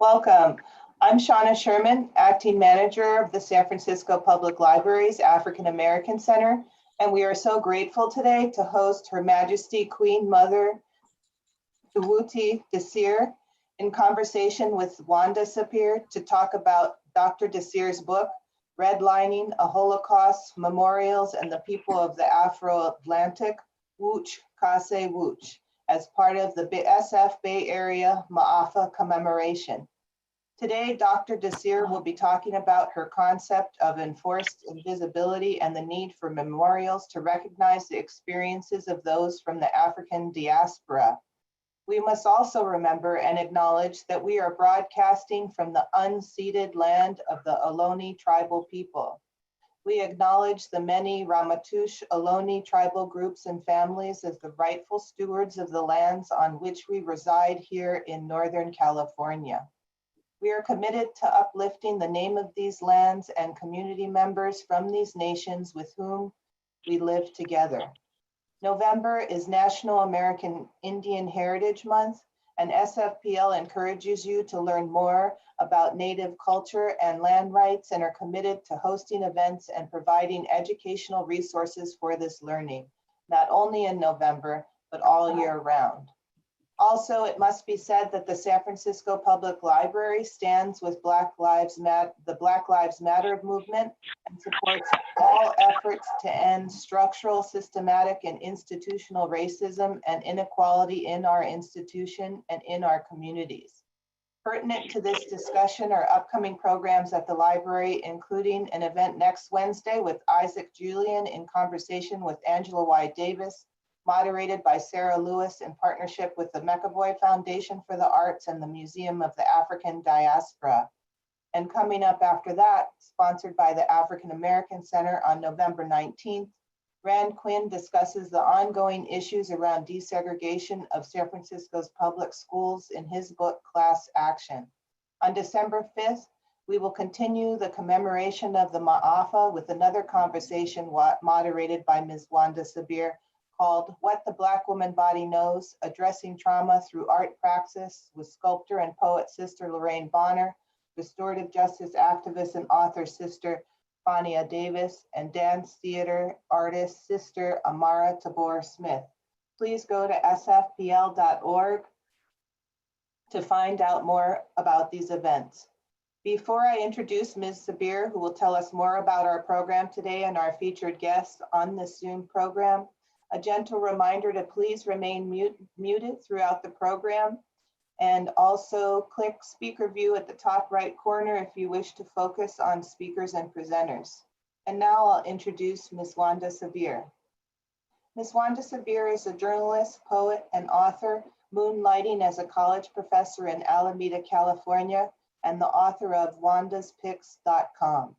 Welcome. I'm Shauna Sherman, Acting Manager of the San Francisco Public Library's African American Center, and we are so grateful today to host Her Majesty Queen Mother Dòwòti Désir in conversation with Wanda Sabir to talk about Dr. Désir's book, Redlining, a Holocaust, Memorials, and the People of the AfroAtlantic, Wòch, Kase, Wòch, as part of the SF Bay Area Maafa commemoration. Today, Dr. Désir will be talking about her concept of enforced invisibility and the need for memorials to recognize the experiences of those from the African diaspora. We must also remember and acknowledge that we are broadcasting from the unceded land of the Ohlone tribal people. We acknowledge the many Ramaytush Ohlone tribal groups and families as the rightful stewards of the lands on which we reside here in Northern California. We are committed to uplifting the name of these lands and community members from these nations with whom we live together. November is National American Indian Heritage Month, and SFPL encourages you to learn more about Native culture and land rights and are committed to hosting events and providing educational resources for this learning, not only in November, but all year round. Also, it must be said that the San Francisco Public Library stands with the Black Lives Matter movement and supports all efforts to end structural, systematic, and institutional racism and inequality in our institution and in our communities. Pertinent to this discussion are upcoming programs at the library, including an event next Wednesday with Isaac Julian in conversation with Angela Y. Davis, moderated by Sarah Lewis in partnership with the McAvoy Foundation for the Arts and the Museum of the African Diaspora. And coming up after that, sponsored by the African American Center on November 19th, Rand Quinn discusses the ongoing issues around desegregation of San Francisco's public schools in his book, Class Action. On December 5th, we will continue the commemoration of the Maafa with another conversation moderated by Ms. Wanda Sabir, called What the Black Woman Body Knows, Addressing Trauma Through Art Praxis with sculptor and poet Sister Lorraine Bonner, restorative justice activist and author Sister Fania Davis, and dance theater artist Sister Amara Tabor Smith. Please go to sfpl.org to find out more about these events. Before I introduce Ms. Sabir, who will tell us more about our program today and our featured guests on this Zoom program, a gentle reminder to please remain muted throughout the program, and also click speaker view at the top right corner if you wish to focus on speakers and presenters. And now I'll introduce Ms. Wanda Sabir. Ms. Wanda Sabir is a journalist, poet, and author, moonlighting as a college professor in Alameda, California, and the author of wandaspics.com.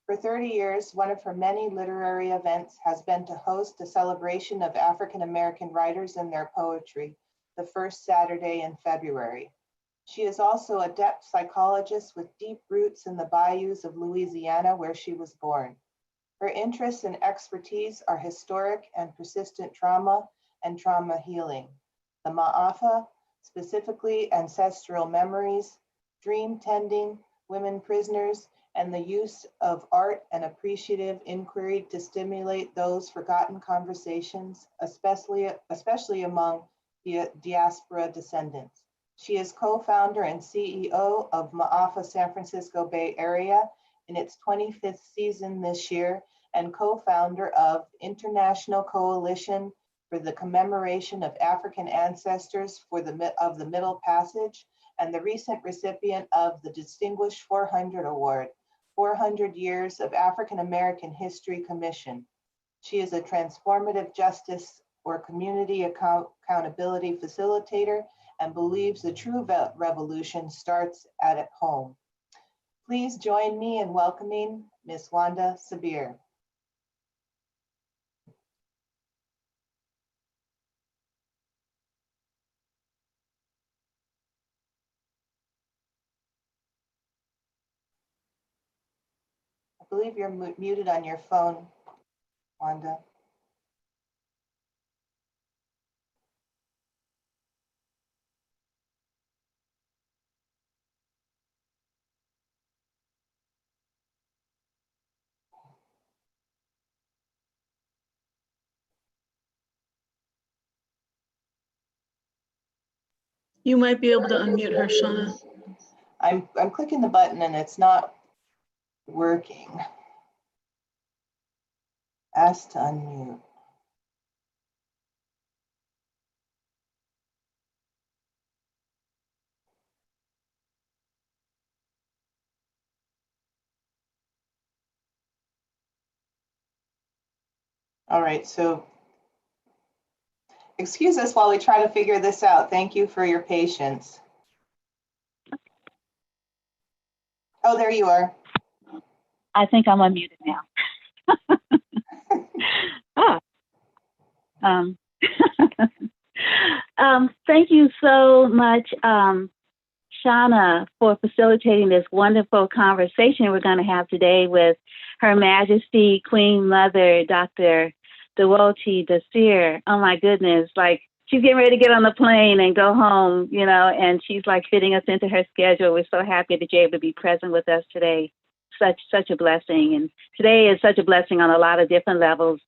For 30 years, one of her many literary events has been to host a celebration of African American writers and their poetry, the first Saturday in February. She is also a depth psychologist with deep roots in the bayous of Louisiana, where she was born. Her interests and expertise are historic and persistent trauma and trauma healing, the Maafa, specifically ancestral memories, dream tending, women prisoners, and the use of art and appreciative inquiry to stimulate those forgotten conversations, especially among diaspora descendants. She is co-founder and CEO of Maafa San Francisco Bay Area in its 25th season this year, and co-founder of International Coalition for the Commemoration of African Ancestors of the Middle Passage, and the recent recipient of the Distinguished 400 Award, 400 Years of African American History Commission. She is a transformative justice or community accountability facilitator and believes the true revolution starts at home. Please join me in welcoming Ms. Wanda Sabir. I believe you're muted on your phone, Wanda. You might be able to unmute her, Shauna. I'm clicking the button and it's not working. Ask to unmute. All right, so excuse us while we try to figure this out. Thank you for your patience. Oh, there you are. I think I'm unmuted now. Thank you so much, Shauna, for facilitating this wonderful conversation we're going to have today with Her Majesty Queen Mother, Dr. Dòwòti Désir. Oh my goodness, like she's getting ready to get on the plane and go home, you know, and she's like fitting us into her schedule. We're so happy that you're able to be present with us today. Such a blessing. And today is such a blessing on a lot of different levels.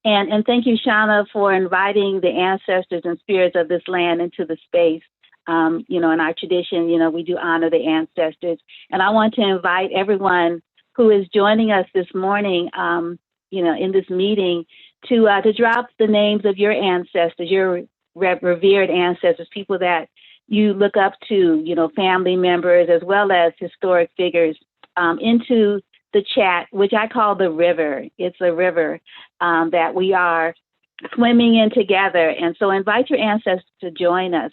And thank you, Shauna, for inviting the ancestors and spirits of this land into the space. You know, in our tradition, you know, we do honor the ancestors. And I want to invite everyone who is joining us this morning, you know, in this meeting to drop the names of your ancestors, your revered ancestors, people that you look up to, you know, family members, as well as historic figures, into the chat, which I call the river. It's a river that we are swimming in together. And so invite your ancestors to join us.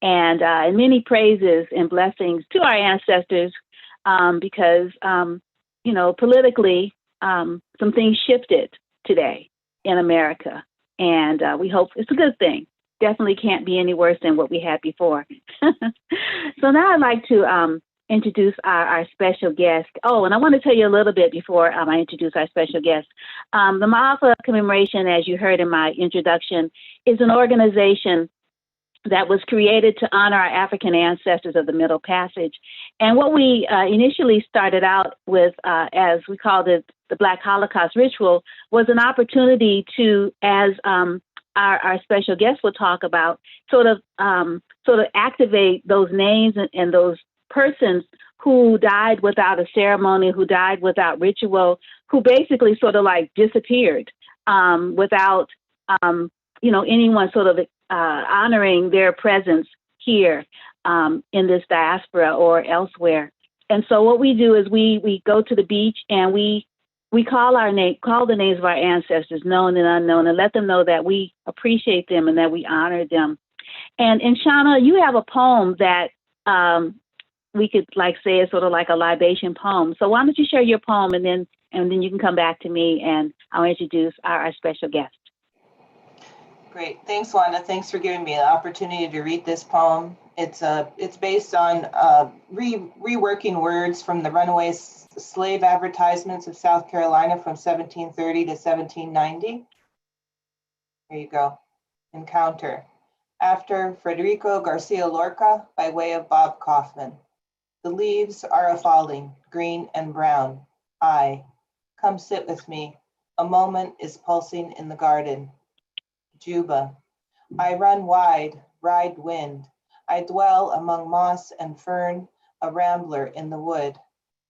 And many praises and blessings to our ancestors because, you know, politically, some things shifted today in America. And we hope it's a good thing. Definitely can't be any worse than what we had before. So now I'd like to introduce our special guest. Oh, and I want to tell you a little bit before I introduce our special guest. The Maafa commemoration, as you heard in my introduction, is an organization that was created to honor our African ancestors of the Middle Passage. And what we initially started out with, as we called it, the Black Holocaust ritual, was an opportunity to, as our special guest will talk about, sort of activate those names and those persons who died without a ceremony, who died without ritual, who basically sort of like disappeared without, you know, anyone sort of honoring their presence here in this diaspora or elsewhere. And so what we do is we go to the beach and we call the names of our ancestors, known and unknown, and let them know that we appreciate them and that we honor them. And Shauna, you have a poem that we could like say is sort of like a libation poem. So why don't you share your poem and then you can come back to me and I'll introduce our special guest. Great, thanks, Wanda. Thanks for giving me the opportunity to read this poem. It's based on reworking words from the runaway slave advertisements of South Carolina from 1730 to 1790. Here you go. Encounter. After Federico Garcia Lorca by way of Bob Kaufman. The leaves are a-falling, green and brown. Come sit with me. A moment is pulsing in the garden. Juba. I run wide, ride wind. I dwell among moss and fern, a rambler in the wood.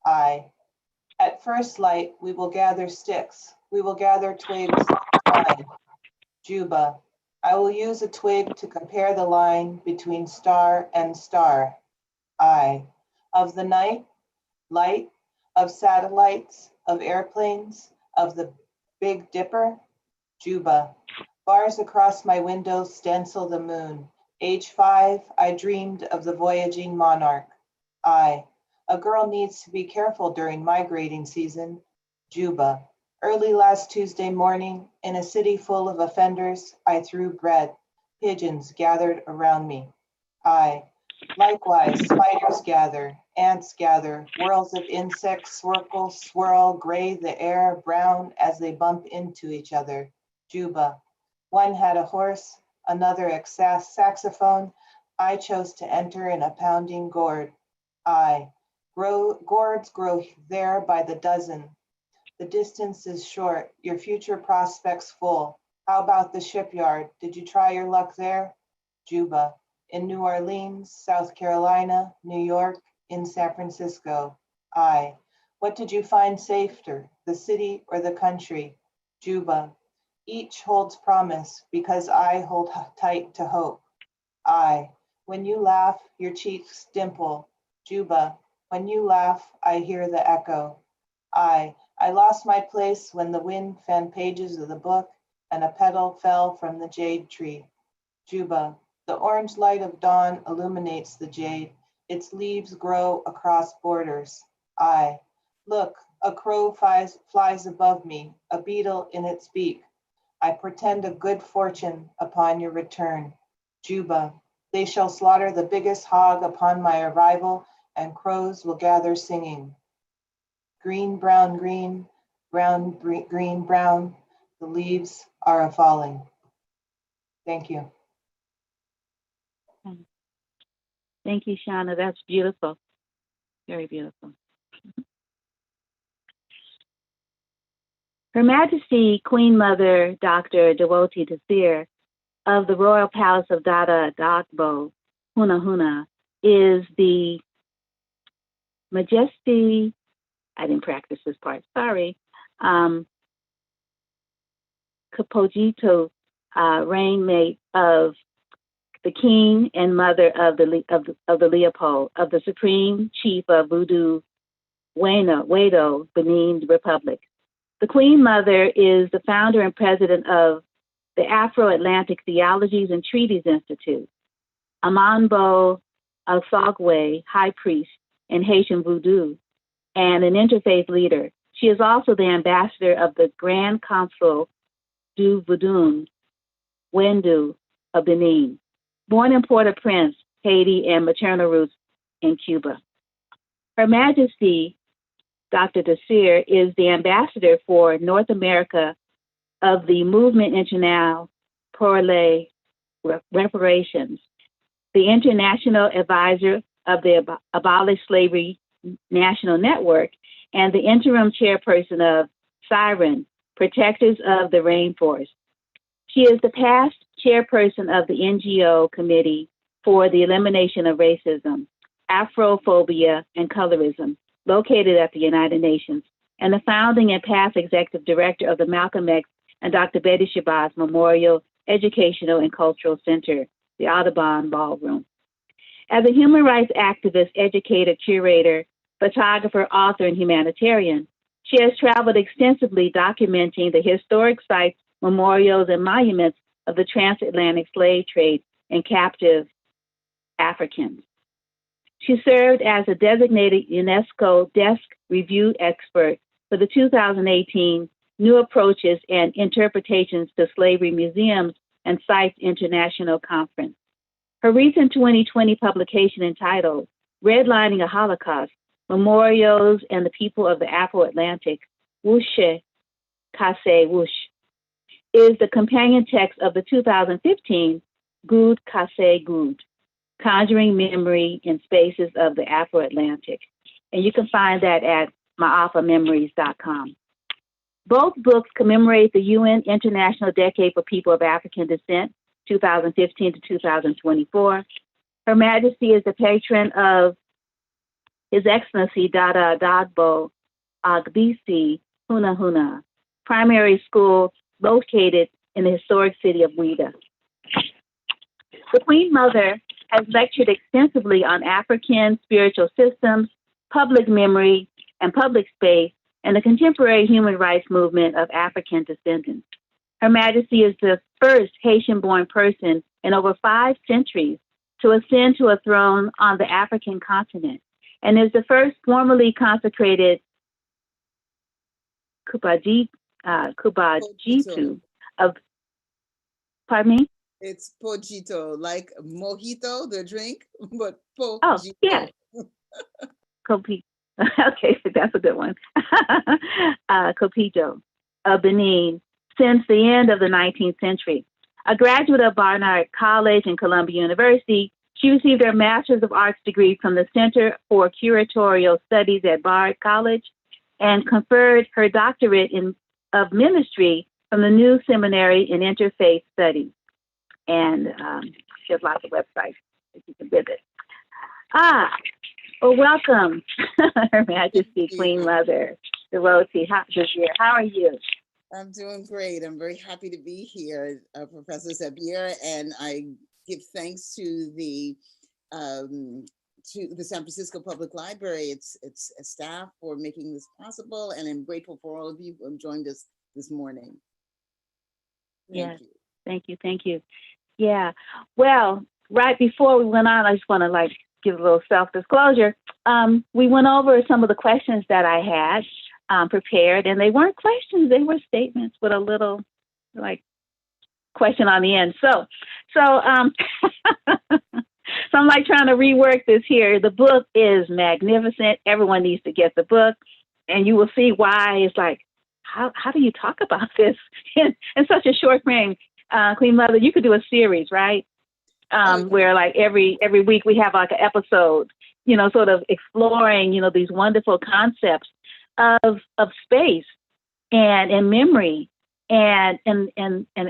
At first light, we will gather sticks. We will gather twigs. Juba. I will use a twig to compare the line between star and star. Of the night, light, of satellites, of airplanes, of the Big Dipper. Juba. Bars across my window stencil the moon. Age 5, I dreamed of the voyaging monarch. A girl needs to be careful during migrating season. Juba. Early last Tuesday morning, in a city full of offenders, I threw bread. Pigeons gathered around me. Likewise, spiders gather, ants gather, whirls of insects swirl, gray the air, brown as they bump into each other. Juba. One had a horse, another a saxophone. I chose to enter in a pounding gourd. Gourds grow there by the dozen. The distance is short, your future prospects full. How about the shipyard? Did you try your luck there? Juba. in New Orleans, South Carolina, New York, in San Francisco. I. What did you find safer, the city or the country? Juba. Each holds promise because I hold tight to hope. I. When you laugh, your cheeks dimple. Juba. When you laugh, I hear the echo. I lost my place when the wind fanned pages of the book and a petal fell from the jade tree. Juba. The orange light of dawn illuminates the jade. Its leaves grow across borders. I. Look, a crow flies above me, a beetle in its beak. I portend a good fortune upon your return. Juba. They shall slaughter the biggest hog upon my arrival, and crows will gather singing. Green, brown, green, brown, green, brown, the leaves are a-falling. Thank you. Thank you, Shauna. That's beautiful. Very beautiful. Her Majesty Queen Mother Dr. Dòwòti Désir of the Royal Palace of Dada, Daagbo, Houna, is the Majesty, I didn't practice this part, sorry, Kapojito, Reine Mate of the King and Mother of the Leopold, of the Supreme Chief of Vodou, Wado, Benin Republic. The Queen Mother is the founder and president of the AfroAtlantic Theologies and Treaties Institute, a Manbo Asogwe high priest in Haitian Vodou, and an interfaith leader. She is also the ambassador of the Grand Council du Vodou, Wendu of Benin. Born in Port-au-Prince, Haiti, and maternal roots in Cuba. Her Majesty, Dr. Désir, is the ambassador for North America of the Movement International pour les Reparations, the international advisor of the Abolish Slavery National Network, and the interim chairperson of SIREN, Protectors of the Rainforest. She is the past chairperson of the NGO Committee for the Elimination of Racism, Afrophobia, and Colorism, located at the United Nations, and the founding and past executive director of the Malcolm X and Dr. Betty Shabazz Memorial Educational and Cultural Center, the Audubon Ballroom. As a human rights activist, educator, curator, photographer, author, and humanitarian, she has traveled extensively documenting the historic sites, memorials, and monuments of the transatlantic slave trade and captive Africans. She served as a designated UNESCO Desk Review Expert for the 2018 New Approaches and Interpretations to Slavery Museums and Sites International Conference. Her recent 2020 publication entitled Redlining a Holocaust, Memorials and the People of the Afro-Atlantic, Wòch, Kase, Wòch, is the companion text of the 2015 Good Kase Good, Conjuring Memory in Spaces of the Afro-Atlantic. And you can find that at maafamemories.com. Both books commemorate the UN International Decade for People of African Descent, 2015 to 2024. Her Majesty is the patron of His Excellency Dada Daagbo Agbisi Houna primary school located in the historic city of Ouida. The Queen Mother has lectured extensively on African spiritual systems, public memory, and public space, and the contemporary human rights movement of African descendants. Her Majesty is the first Haitian-born person in over 5 centuries to ascend to a throne on the African continent, and is the first formally consecrated Kubajitu of, pardon me? It's pojito, like mojito, the drink, but pojito. Oh, yes. Okay, so that's a good one. Copito of Benin since the end of the 19th century. A graduate of Barnard College and Columbia University, she received her Master's of Arts degree from the Center for Curatorial Studies at Barnard College and conferred her Doctorate of Ministry from the New Seminary in Interfaith Studies. And she has lots of websites. if you can visit. Well, welcome, Her Majesty Queen Mother Dòwòti Désir. How are you? I'm doing great. I'm very happy to be here, Professor Sabir, and I give thanks to the San Francisco Public Library, its staff for making this possible, and I'm grateful for all of you who have joined us this morning. Yes, thank you. Yeah, well, right before we went on, I just want to give a little self-disclosure. We went over some of the questions that I had prepared, and they weren't questions, they were statements with a little question on the end. So I'm trying to rework this here. The book is magnificent. Everyone needs to get the book, and you will see why. It's how do you talk about this in such a short frame? Queen Mother, you could do a series, right? Where every week we have an episode, sort of exploring, these wonderful concepts of space and memory and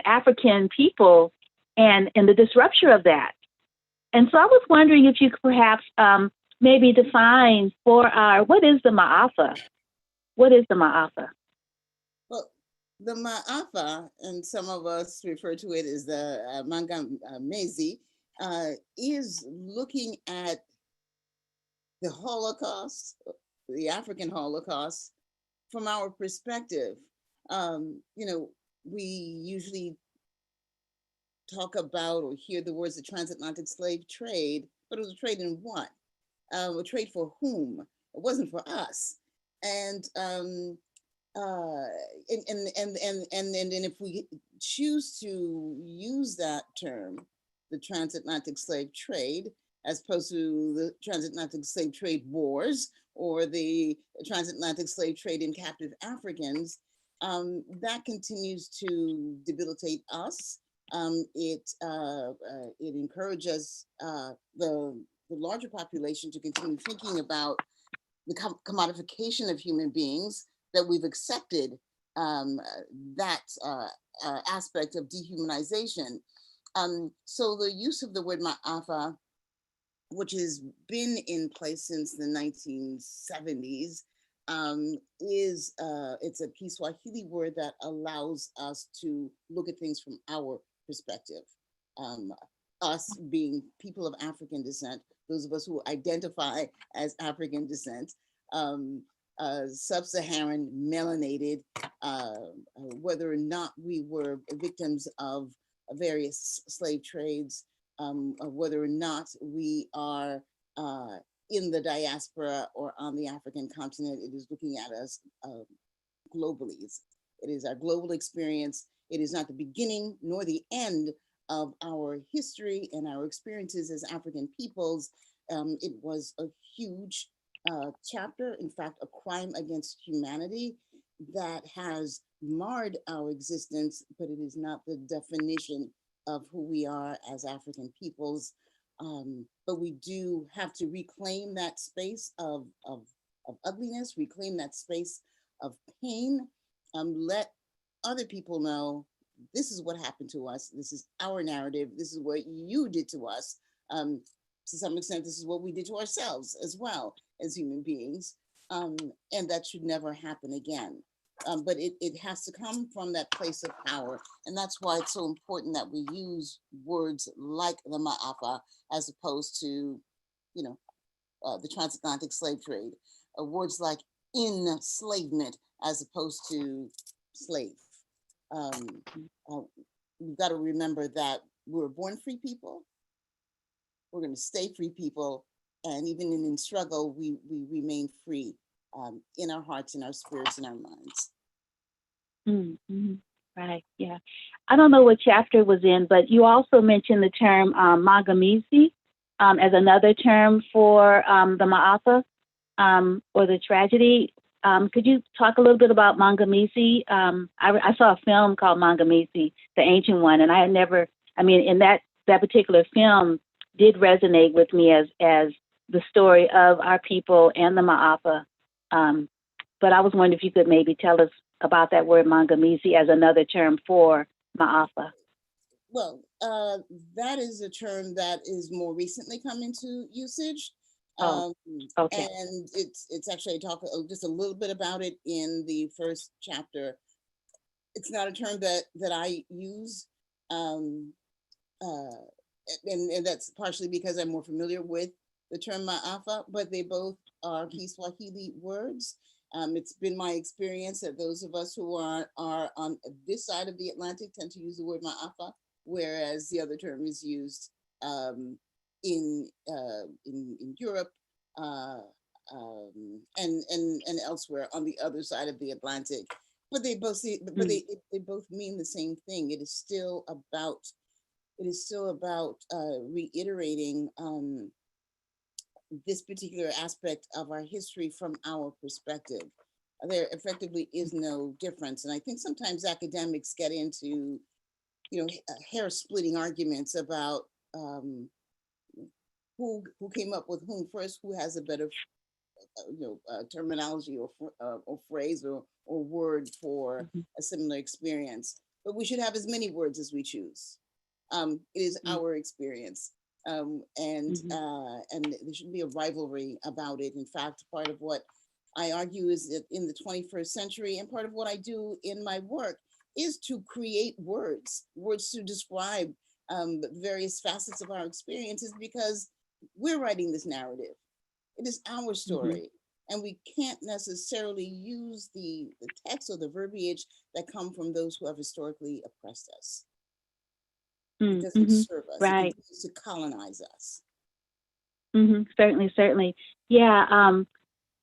African people and the disruption of that. And so I was wondering if you could perhaps maybe define for what is the Maafa? What is the Maafa? Well, the Maafa, and some of us refer to it as the Mangamazi, is looking at the Holocaust, the African Holocaust, from our perspective. We usually talk about or hear the words the transatlantic slave trade, but it was a trade in what? A trade for whom? It wasn't for us. And if we choose to use that term, the transatlantic slave trade, as opposed to the transatlantic slave trade wars or the transatlantic slave trade in captive Africans, that continues to debilitate us. It encourages the larger population to continue thinking about the commodification of human beings, that we've accepted that aspect of dehumanization. So the use of the word Maafa, which has been in place since the 1970s, it's a Kiswahili word that allows us to look at things from our perspective. Us being people of African descent, those of us who identify as African descent, sub-Saharan, melanated, whether or not we were victims of various slave trades, whether or not we are in the diaspora or on the African continent, it is looking at us globally. It is our global experience. It is not the beginning nor the end of our history and our experiences as African peoples. It was a huge chapter, in fact, a crime against humanity that has marred our existence, but it is not the definition of who we are as African peoples. But we do have to reclaim that space of ugliness, reclaim that space of pain, let other people know this is what happened to us. This is our narrative. This is what you did to us. To some extent, this is what we did to ourselves as well as human beings. And that should never happen again. But it has to come from that place of power. And that's why it's so important that we use words like the Maafa as opposed to, the transatlantic slave trade. Words like enslavement as opposed to slave. We've got to remember that we were born free people. We're going to stay free people. And even in struggle, we remain free in our hearts, in our spirits, in our minds. Mm-hmm. Right, yeah. I don't know what chapter it was in, but you also mentioned the term Mangamizi as another term for the Maafa or the tragedy. Could you talk a little bit about Mangamizi? I saw a film called Mangamizi, the ancient one, and I had never, in that particular film did resonate with me as the story of our people and the Maafa. But I was wondering if you could maybe tell us about that word Mangamizi as another term for Maafa. Well, that is a term that is more recently come into usage. Oh, okay. And it's actually, I talk just a little bit about it in the first chapter. It's not a term that I use. Um, and that's partially because I'm more familiar with the term Maafa, but they both are Kiswahili words. It's been my experience that those of us who are on this side of the Atlantic tend to use the word Maafa, whereas the other term is used in Europe and elsewhere on the other side of the Atlantic. But they both they both mean the same thing. It is still about reiterating this particular aspect of our history from our perspective. There effectively is no difference. And I think sometimes academics get into, hair splitting arguments about who came up with whom first, who has a better terminology or phrase or word for a similar experience. But we should have as many words as we choose. It is our experience. And there shouldn't be a rivalry about it. In fact, part of what I argue is that in the 21st century, and part of what I do in my work is to create words to describe various facets of our experiences, because we're writing this narrative. It is our story. And we can't necessarily use the text or the verbiage that come from those who have historically oppressed us. It doesn't serve us. Right. It continues to colonize us. Certainly. Yeah.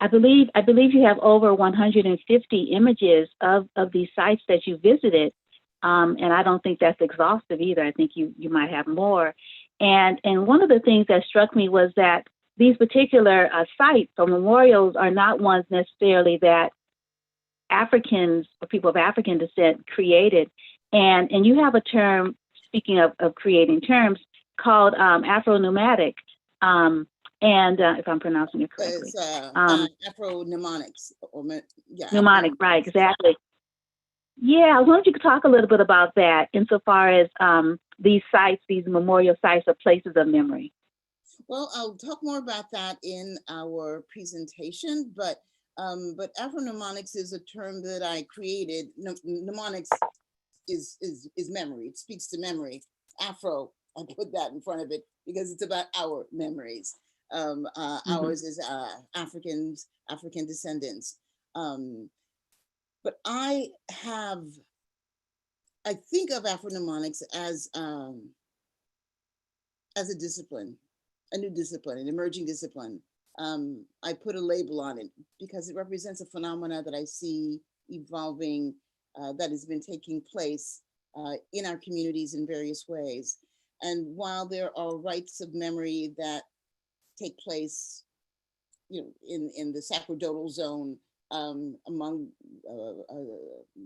I believe you have over 150 images of these sites that you visited. And I don't think that's exhaustive either. I think you might have more. And one of the things that struck me was that these particular sites or memorials are not ones necessarily that Africans or people of African descent created. And you have a term, speaking of creating terms, called Afro-Nomadic. And if I'm pronouncing it correctly. It's Afro-Mnemonics. Mnemonic, right, exactly. Yeah, I wonder if you could talk a little bit about that insofar as these sites, these memorial sites are places of memory. Well, I'll talk more about that in our presentation, but Afro-mnemonics is a term that I created. Mnemonics is memory. It speaks to memory. Afro, I put that in front of it because it's about our memories. Ours is African descendants. But I think of Afro-mnemonics as a discipline, a new discipline, an emerging discipline. I put a label on it because it represents a phenomena that I see evolving, that has been taking place in our communities in various ways. And while there are rites of memory that take place, in the sacerdotal zone among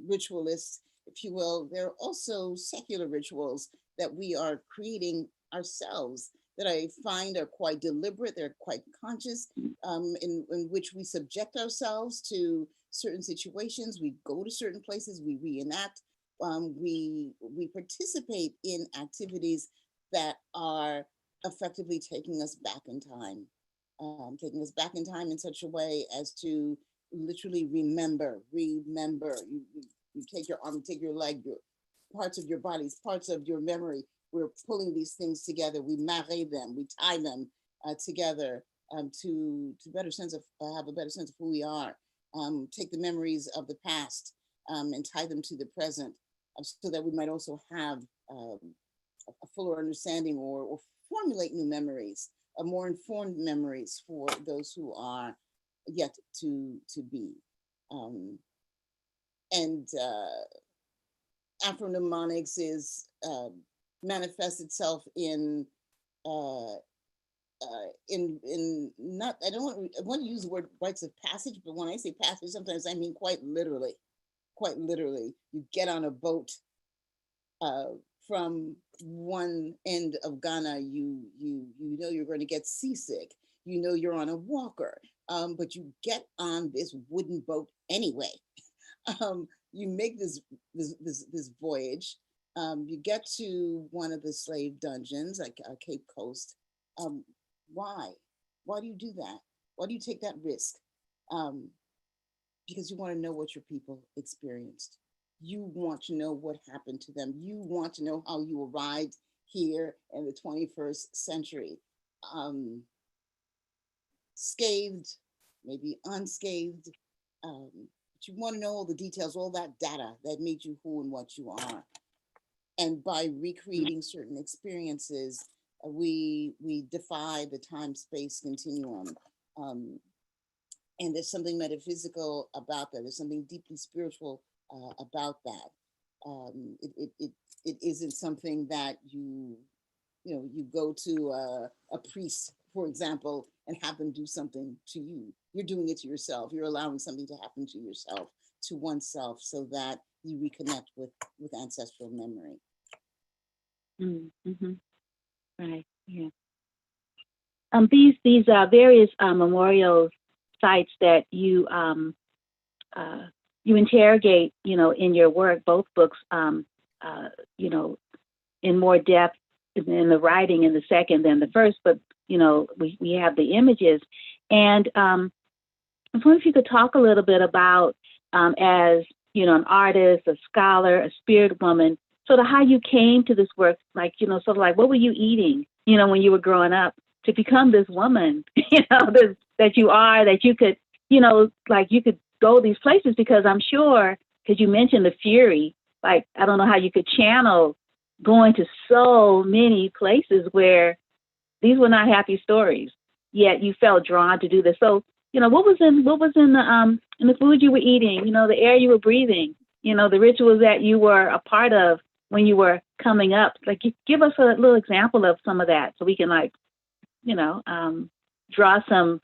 ritualists, if you will, there are also secular rituals that we are creating ourselves that I find are quite deliberate, they're quite conscious, in which we subject ourselves to certain situations, we go to certain places, we reenact, we participate in activities that are effectively taking us back in time, in such a way as to literally remember. You take your arm, you take your leg, your parts of your bodies, parts of your memory. We're pulling these things together. We marry them, we tie them together to have a better sense of who we are. Take the memories of the past and tie them to the present, so that we might also have a fuller understanding or formulate new memories, more informed memories for those who are yet to be. Afro-mnemonics manifests itself in not, I want to use the word rites of passage, but when I say passage, sometimes I mean quite literally. You get on a boat from one end of Ghana, you know you're going to get seasick. You know you're on a walker, but you get on this wooden boat anyway. You make this voyage, You get to one of the slave dungeons, like Cape Coast. Why? Why do you do that? Why do you take that risk? Because you want to know what your people experienced. You want to know what happened to them. You want to know how you arrived here in the 21st century. Scathed, maybe unscathed. But you want to know all the details, all that data that made you who and what you are. And by recreating certain experiences, we defy the time-space continuum. And there's something metaphysical about that. There's something deeply spiritual about that. It isn't something that you go to a priest, for example, and have them do something to you. You're doing it to yourself. You're allowing something to happen to yourself, to oneself, so that you reconnect with ancestral memory. Mm-hmm. Right. Yeah. These various memorial sites that you interrogate, in your work, both books, in more depth in the writing in the second than the first, but we have the images, and I was wondering if you could talk a little bit about, as an artist, a scholar, a spirit woman, sort of how you came to this work, like sort of like what were you eating, when you were growing up to become this woman, that you are, that you could, like you could go these places, because I'm sure, because you mentioned the fury, like I don't know how you could channel going to so many places where these were not happy stories, yet you felt drawn to do this. So, what was in the food you were eating, the air you were breathing, the rituals that you were a part of when you were coming up? Like, give us a little example of some of that, so we can draw some,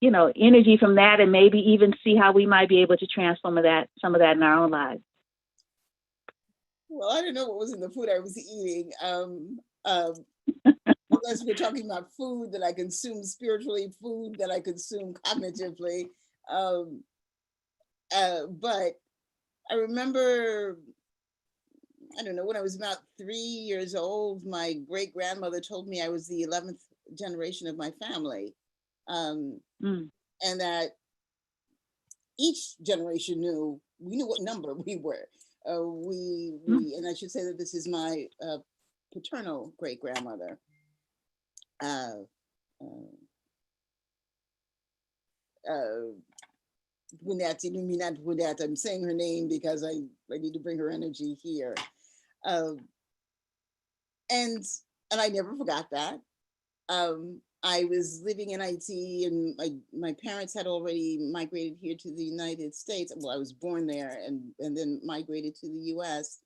energy from that, and maybe even see how we might be able to transform some of that in our own lives. Well, I don't know what was in the food I was eating. Unless we're talking about food that I consume spiritually, food that I consume cognitively. But I remember, I don't know, when I was about 3 years old, my great grandmother told me I was the 11th generation of my family. And that each generation we knew what number we were. And I should say that this is my paternal great grandmother. I'm saying her name because I need to bring her energy here. And I never forgot that. I was living in Haiti, and my parents had already migrated here to the United States. Well, I was born there and then migrated to the US.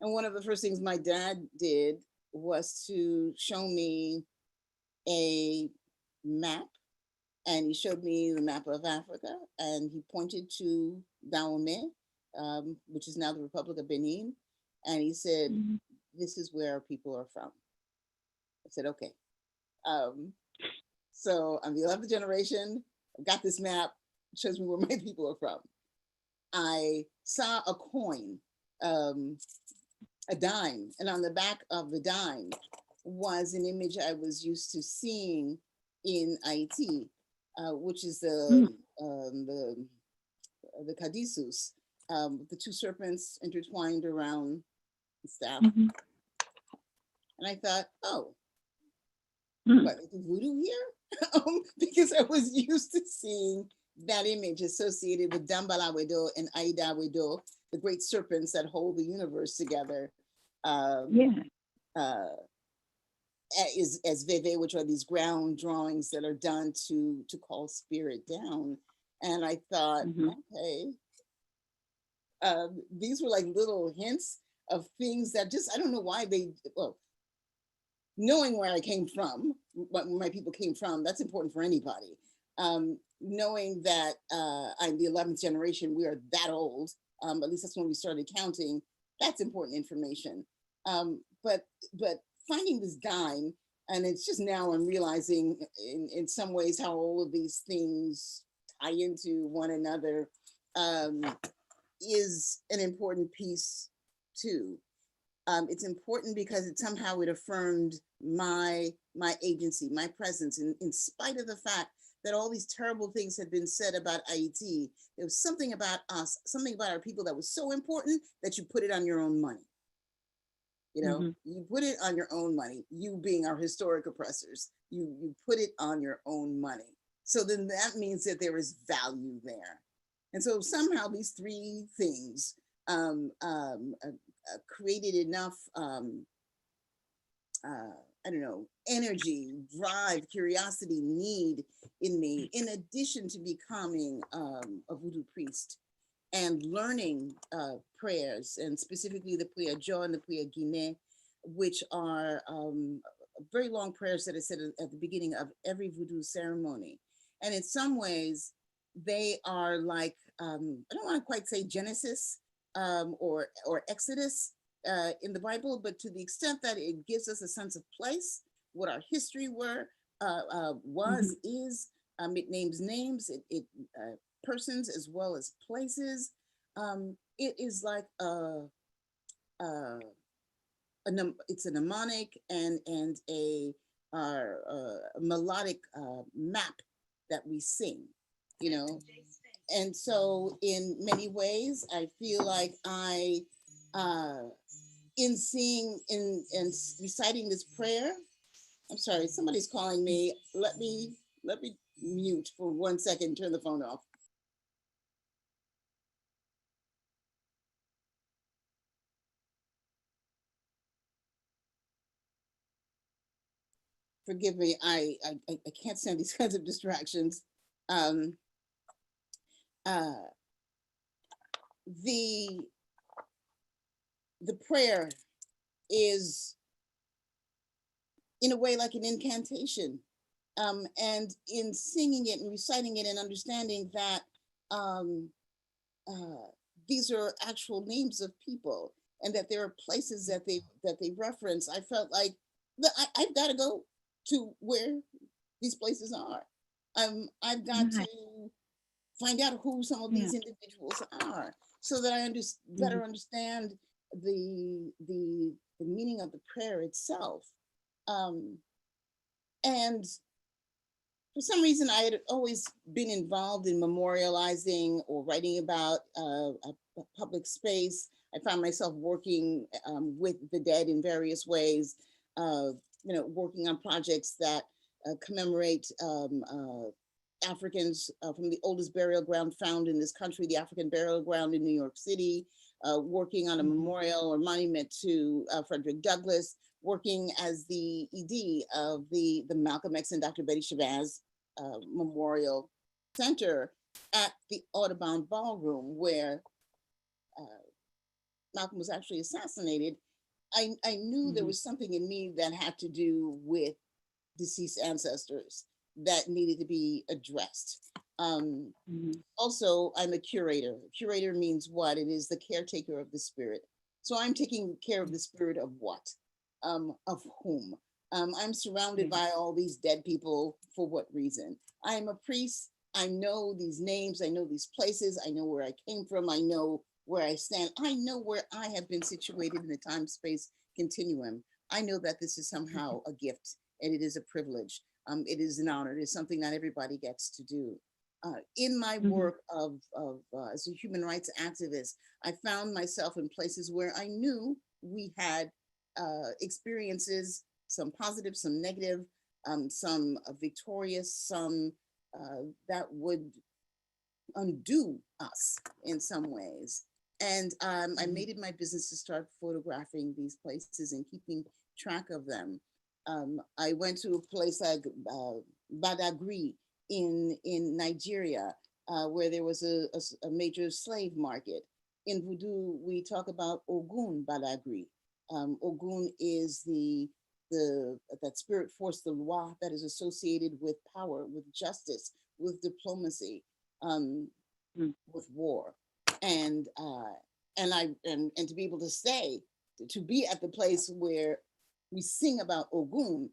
And one of the first things my dad did was to show me a map, and he showed me the map of Africa, and he pointed to Dahomey, which is now the Republic of Benin, and he said, "This is where our people are from." I said, "Okay." So I'm the 11th generation. I've got this map, it shows me where my people are from. I saw a coin, a dime, and on the back of the dime was an image I was used to seeing in Haiti, which is the Kadisus, the two serpents intertwined around the staff. And I thought, oh, what, voodoo here? Because I was used to seeing that image associated with Dambala Wedo and Aida Wedo, the great serpents that hold the universe together. As Veve, which are these ground drawings that are done to call spirit down. And I thought, okay, these were like little hints of things that just, I don't know why knowing where I came from, where my people came from, that's important for anybody. Knowing that I'm the 11th generation, we are that old, at least that's when we started counting, that's important information. But finding this dime, and it's just now I'm realizing in some ways how all of these things tie into one another, is an important piece too. It's important because it affirmed my agency, my presence, in spite of the fact that all these terrible things had been said about Haiti. There was something about us, something about our people that was so important that you put it on your own money. You know, you put it on your own money, you being our historic oppressors, you put it on your own money. So then that means that there is value there. And so somehow these three things created enough, I don't know, energy, drive, curiosity, need in me, in addition to becoming a voodoo priest and learning prayers, and specifically the Priya Jo and the Priya Guinée, which are very long prayers that are said at the beginning of every voodoo ceremony. And in some ways, they are like, I don't want to quite say Genesis or Exodus in the Bible, but to the extent that it gives us a sense of place, what our history was, is, it names names, it persons as well as places. It is like it's a mnemonic and a melodic map that we sing, you know. And so in many ways, I feel like in reciting this prayer, I'm sorry, somebody's calling me. Let me mute for 1 second, turn the phone off. Forgive me, I can't stand these kinds of distractions. The prayer is in a way like an incantation. And in singing it and reciting it and understanding that these are actual names of people and that there are places that they reference, I felt like I've got to go to where these places are. I've got to find out who some of these individuals are, so that I better understand the meaning of the prayer itself. And for some reason, I had always been involved in memorializing or writing about a public space. I found myself working with the dead in various ways, you know, working on projects that commemorate Africans from the oldest burial ground found in this country, the African burial ground in New York City, working on a memorial or monument to Frederick Douglass, working as the ED of the Malcolm X and Dr. Betty Shabazz Memorial Center at the Audubon Ballroom, where Malcolm was actually assassinated. I knew there was something in me that had to do with deceased ancestors that needed to be addressed. Also, I'm a curator. Curator means what? It is the caretaker of the spirit. So I'm taking care of the spirit of what? Of whom? I'm surrounded by all these dead people. For what reason? I'm a priest. I know these names. I know these places. I know where I came from. I know where I stand. I know where I have been situated in the time-space continuum. I know that this is somehow a gift, and it is a privilege. It is an honor. It is something that everybody gets to do. In my work as a human rights activist, I found myself in places where I knew we had experiences, some positive, some negative, some victorious, some that would undo us in some ways. And I made it my business to start photographing these places and keeping track of them. I went to a place like Badagry in Nigeria, where there was a major slave market. In Voodoo, we talk about Ogun Badagry. Ogun is that spirit force, the loi, that is associated with power, with justice, with diplomacy, with war, and to be able to say, to be at the place where we sing about Ogun,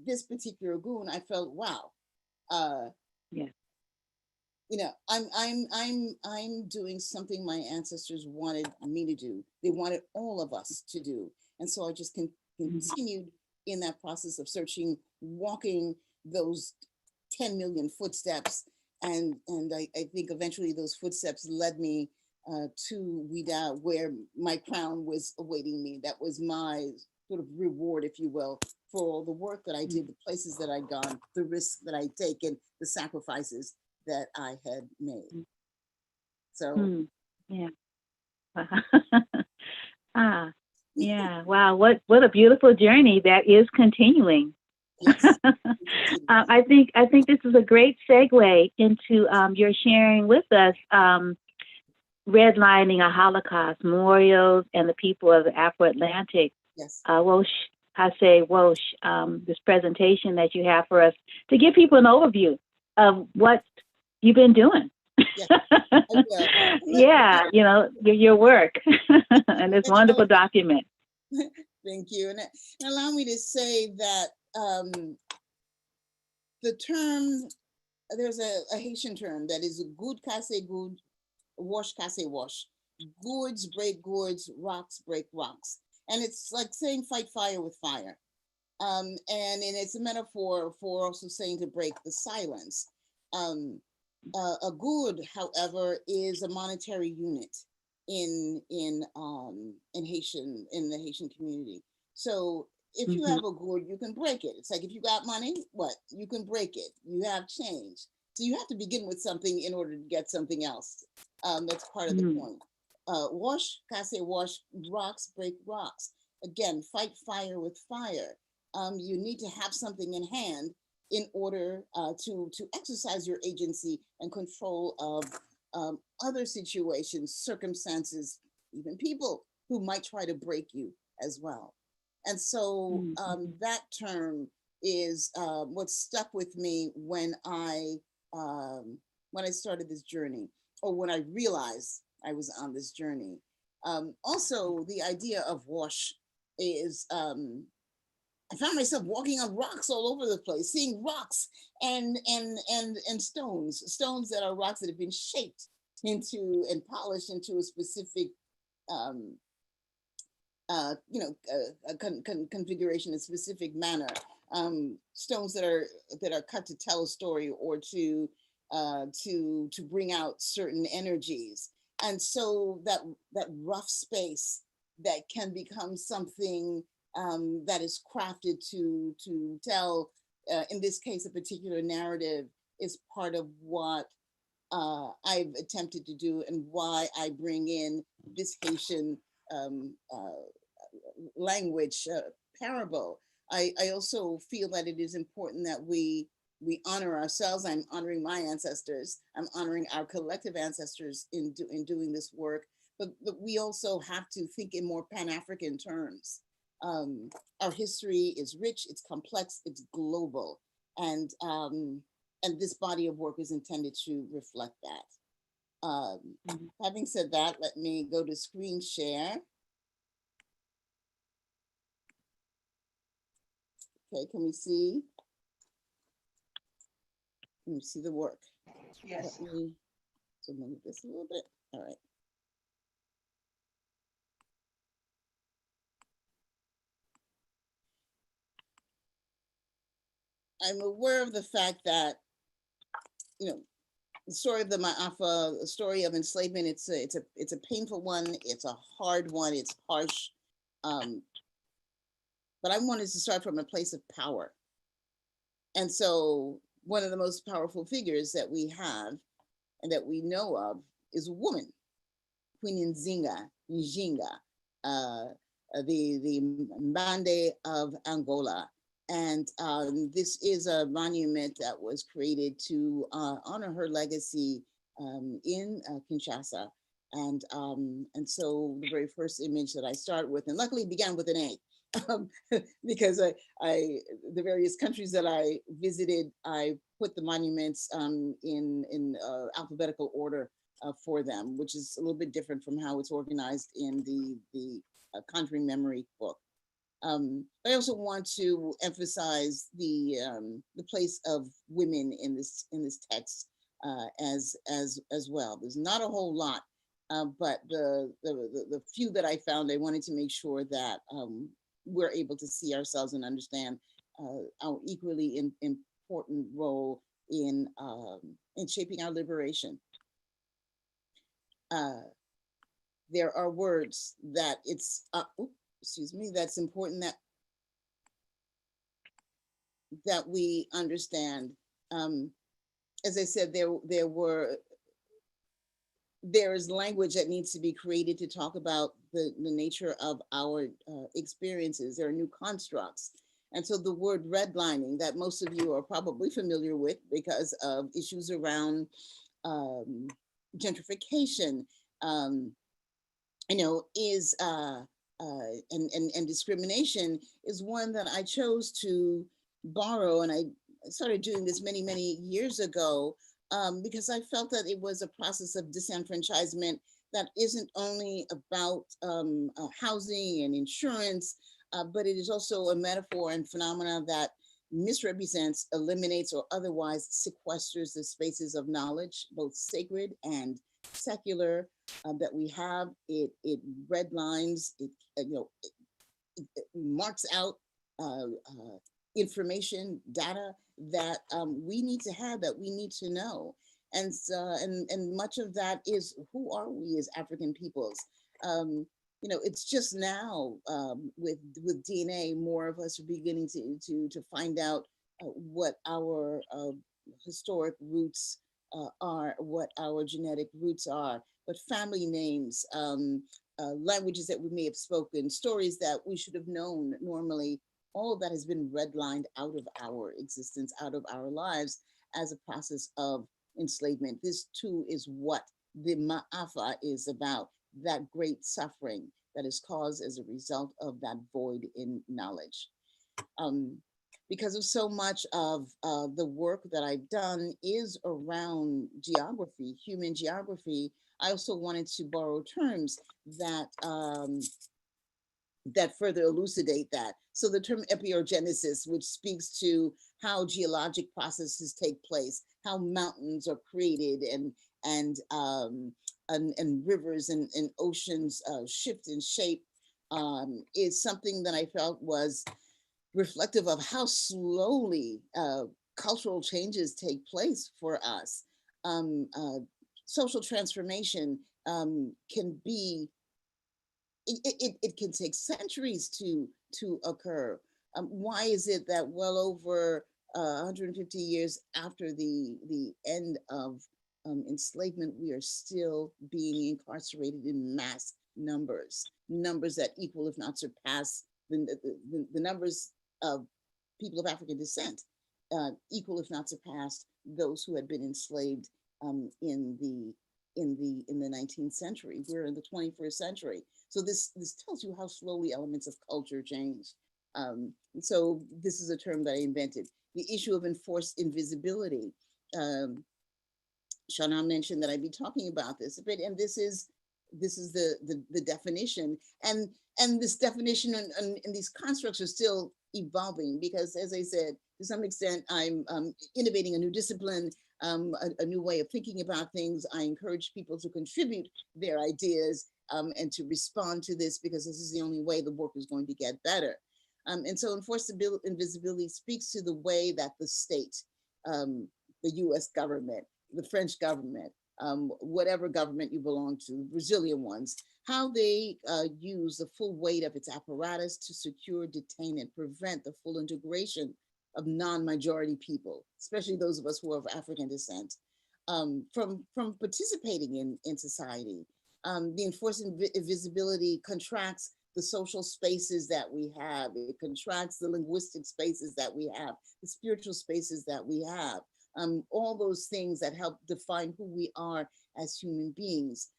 this particular Ogun, I felt, wow, you know, I'm doing something my ancestors wanted me to do. They wanted all of us to do. And so I just continued in that process of searching, walking those 10 million footsteps. And I think eventually those footsteps led me to Ouida, where my crown was awaiting me. That was my sort of reward, if you will, for all the work that I did, the places that I'd gone, the risks that I'd taken, the sacrifices that I had made. So yeah. Yeah. Wow. What a beautiful journey that is continuing. yes. I think this is a great segue into your sharing with us redlining a Holocaust, memorials, and the people of the AfroAtlantic. Yes. Wòch, kase, Wòch, this presentation that you have for us to give people an overview of what you've been doing. Yeah, you know, your work and this wonderful document. Thank you. And allow me to say that the term, there's a Haitian term that is good kase good, Wòch kase Wòch. Gourds break gourds, rocks break rocks. And it's like saying fight fire with fire. And it's a metaphor for also saying to break the silence. A gourd, however, is a monetary unit in the Haitian community. So if you have a gourd, you can break it. It's like if you got money, what? You can break it. You have change. So you have to begin with something in order to get something else. That's part of the point. Wòch, kase Wòch, rocks break rocks. Again, fight fire with fire. You need to have something in hand in order to exercise your agency and control of other situations, circumstances, even people who might try to break you as well. And so that term is what stuck with me when I started this journey, or when I realized I was on this journey. Also, the idea of Wòch is, I found myself walking on rocks all over the place, seeing rocks and stones that are rocks that have been shaped into and polished into a specific, configuration, a specific manner. Stones that are cut to tell a story or to bring out certain energies. And so that rough space that can become something that is crafted to tell, in this case, a particular narrative, is part of what I've attempted to do, and why I bring in this Haitian language parable. I also feel that it is important that we honor ourselves. I'm honoring my ancestors. I'm honoring our collective ancestors in doing this work. But we also have to think in more Pan-African terms. Our history is rich, it's complex, it's global, and this body of work is intended to reflect that. Having said that, let me go to screen share. Okay, can we see? Can you see the work? Yes. Let me move this a little bit. All right. I'm aware of the fact that, the story of the Maafa, the story of enslavement, it's a painful one, it's a hard one, it's harsh. But I wanted to start from a place of power. And so one of the most powerful figures that we have and that we know of is a woman, Queen Njinga, the Mbande of Angola. And this is a monument that was created to honor her legacy in Kinshasa. And so the very first image that I start with, and luckily began with an A, because the various countries that I visited, I put the monuments in alphabetical order for them, which is a little bit different from how it's organized in the Conjuring Memory book. I also want to emphasize the place of women in this text. as well. There's not a whole lot, but the few that I found, I wanted to make sure that we're able to see ourselves and understand our equally important role in shaping our liberation. There are words that that's important that we understand. As I said, there is language that needs to be created to talk about the nature of our experiences. There are new constructs. And so the word redlining, that most of you are probably familiar with because of issues around gentrification, is and discrimination, is one that I chose to borrow, and I started doing this many, many years ago, because I felt that it was a process of disenfranchisement that isn't only about housing and insurance, but it is also a metaphor and phenomena that misrepresents, eliminates, or otherwise sequesters the spaces of knowledge, both sacred and secular, that we have. It redlines, it marks out information, data that we need to have, that we need to know. And much of that is, who are we as African peoples? It's just now with DNA, more of us are beginning to find out what our historic roots are, what our genetic roots are, but family names, languages that we may have spoken, stories that we should have known normally, all of that has been redlined out of our existence, out of our lives as a process of enslavement. This too is what the Maafa is about, that great suffering that is caused as a result of that void in knowledge. Because of so much of the work that I've done is around geography, human geography, I also wanted to borrow terms that that further elucidate that. So the term epiorgenesis, which speaks to how geologic processes take place, how mountains are created and rivers and oceans shift in shape, is something that I felt was reflective of how slowly cultural changes take place for us. Social transformation can be, it can take centuries to occur. Why is it that well over 150 years after the end of enslavement, we are still being incarcerated in mass numbers that equal, if not surpass, the numbers of people of African descent, equal, if not surpassed, those who had been enslaved in the 19th century. We're in the 21st century. So this tells you how slowly elements of culture change. And so this is a term that I invented. The issue of enforced invisibility. Shauna mentioned that I'd be talking about this a bit, and this is the definition. And this definition and these constructs are still evolving, because, as I said, to some extent, I'm innovating a new discipline, a new way of thinking about things. I encourage people to contribute their ideas and to respond to this, because this is the only way the work is going to get better. And so enforced invisibility speaks to the way that the state, the US government, the French government, whatever government you belong to, Brazilian ones, how they use the full weight of its apparatus to secure, detain, and prevent the full integration of non-majority people, especially those of us who are of African descent, from participating in society. The enforced invisibility contracts the social spaces that we have. It contracts the linguistic spaces that we have, the spiritual spaces that we have. All those things that help define who we are as human beings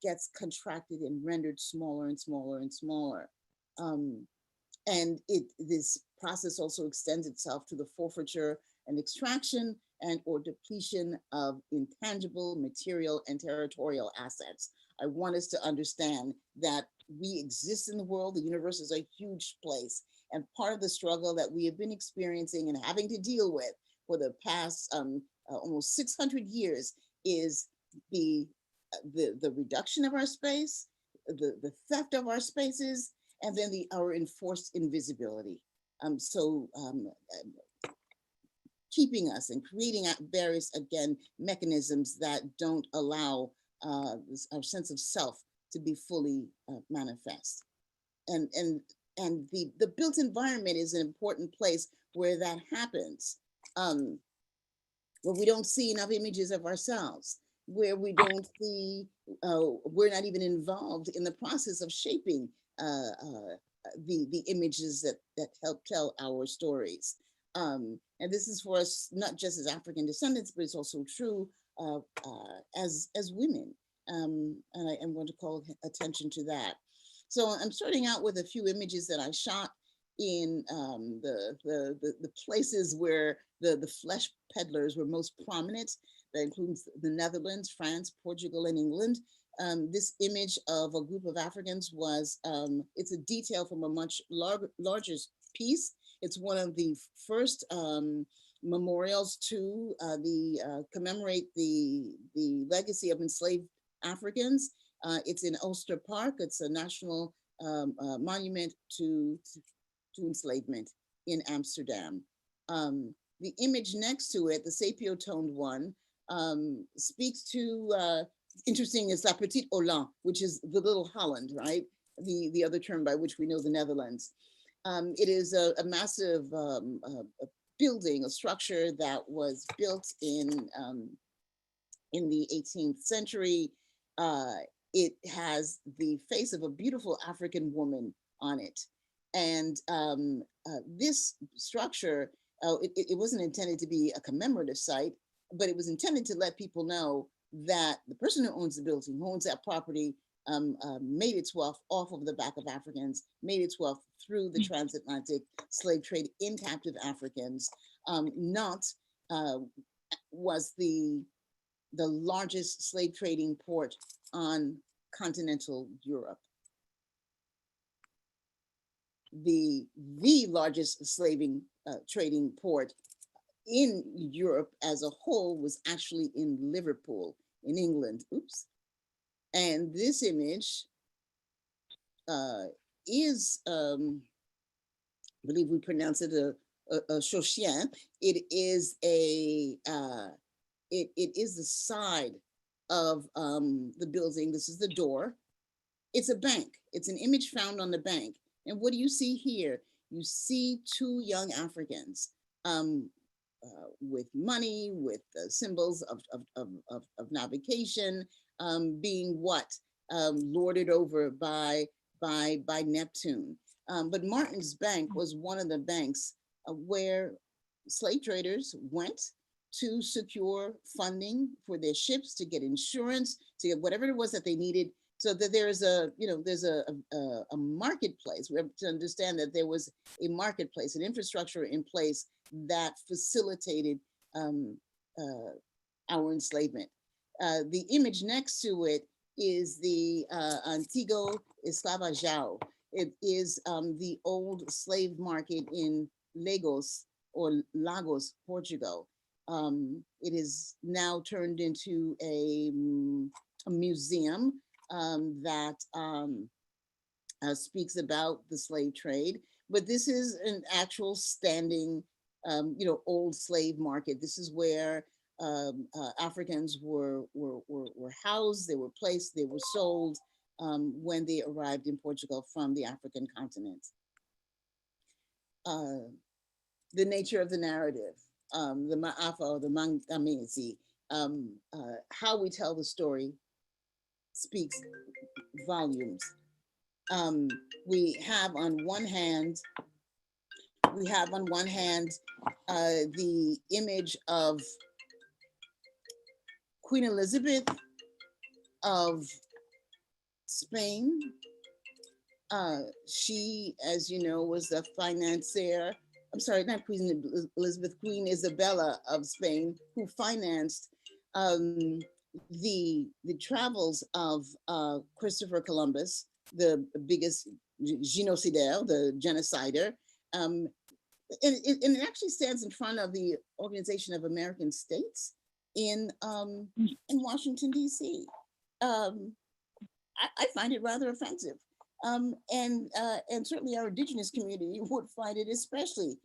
gets contracted and rendered smaller and smaller and smaller. And this process also extends itself to the forfeiture and extraction and or depletion of intangible, material, and territorial assets. I want us to understand that we exist in the world. The universe is a huge place. And part of the struggle that we have been experiencing and having to deal with for the past almost 600 years is the reduction of our space, the theft of our spaces, and then our enforced invisibility. Keeping us and creating various, again, mechanisms that don't allow our sense of self to be fully manifest. And the built environment is an important place where that happens, where we don't see enough images of ourselves, where we don't see, we're not even involved in the process of shaping the images that help tell our stories. And this is for us, not just as African descendants, but it's also true as women. And I want to call attention to that. So I'm starting out with a few images that I shot in the places where the flesh peddlers were most prominent. That includes the Netherlands, France, Portugal, and England. This image of a group of Africans was, it's a detail from a much larger piece. It's one of the first memorials to commemorate the legacy of enslaved Africans. It's in Ulster Park. It's a national monument to enslavement in Amsterdam. The image next to it, the sapio-toned one, speaks to, interesting, is La Petite Hollande, which is the little Holland, right? The other term by which we know the Netherlands. It is a massive building, a structure that was built in the 18th century. It has the face of a beautiful African woman on it. And this structure, it wasn't intended to be a commemorative site, but it was intended to let people know that the person who owns the building, who owns that property, made its wealth off of the back of Africans, made its wealth through the transatlantic slave trade in captive Africans, was the largest slave trading port on continental Europe. The largest trading port in Europe as a whole was actually in Liverpool, in England. Oops. And this image is, I believe we pronounce it a chauchien. It is it is the side of the building. This is the door. It's a bank. It's an image found on the bank. And what do you see here? You see two young Africans with money, with symbols of navigation, being what? Lorded over by Neptune. But Martin's Bank was one of the banks where slave traders went to secure funding for their ships, to get insurance, to get whatever it was that they needed, so that there's a marketplace. We have to understand that there was a marketplace, an infrastructure in place that facilitated our enslavement. The image next to it is the Antigo Esclavajao. It is the old slave market in Lagos, Portugal. It is now turned into a museum that speaks about the slave trade. But this is an actual standing, old slave market. This is where Africans were housed, they were placed, they were sold when they arrived in Portugal from the African continent. The nature of the narrative, the Maafa or the Mangamesi, how we tell the story speaks volumes. We have on one hand the image of Queen Elizabeth of Spain. She, as you know, was the financier. I'm sorry, not Queen Elizabeth, Queen Isabella of Spain, who financed the travels of Christopher Columbus, the biggest genocidaire, the genocider. And it actually stands in front of the Organization of American States, in Washington, D.C. I find it rather offensive. And certainly our indigenous community would find it especially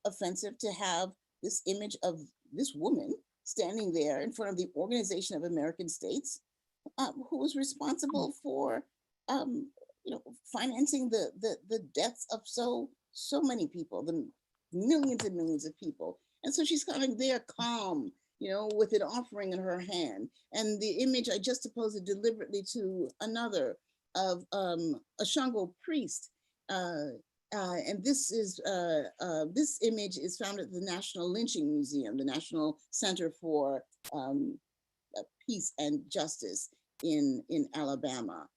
offensive to have this image of this woman standing there in front of the Organization of American States, who was responsible for, financing the deaths of so many people, the millions and millions of people. And so she's kind of there calm, with an offering in her hand. And the image, I juxtaposed it deliberately to another of a Shango priest. And this image is found at the National Lynching Museum, the National Center for Peace and Justice in Alabama.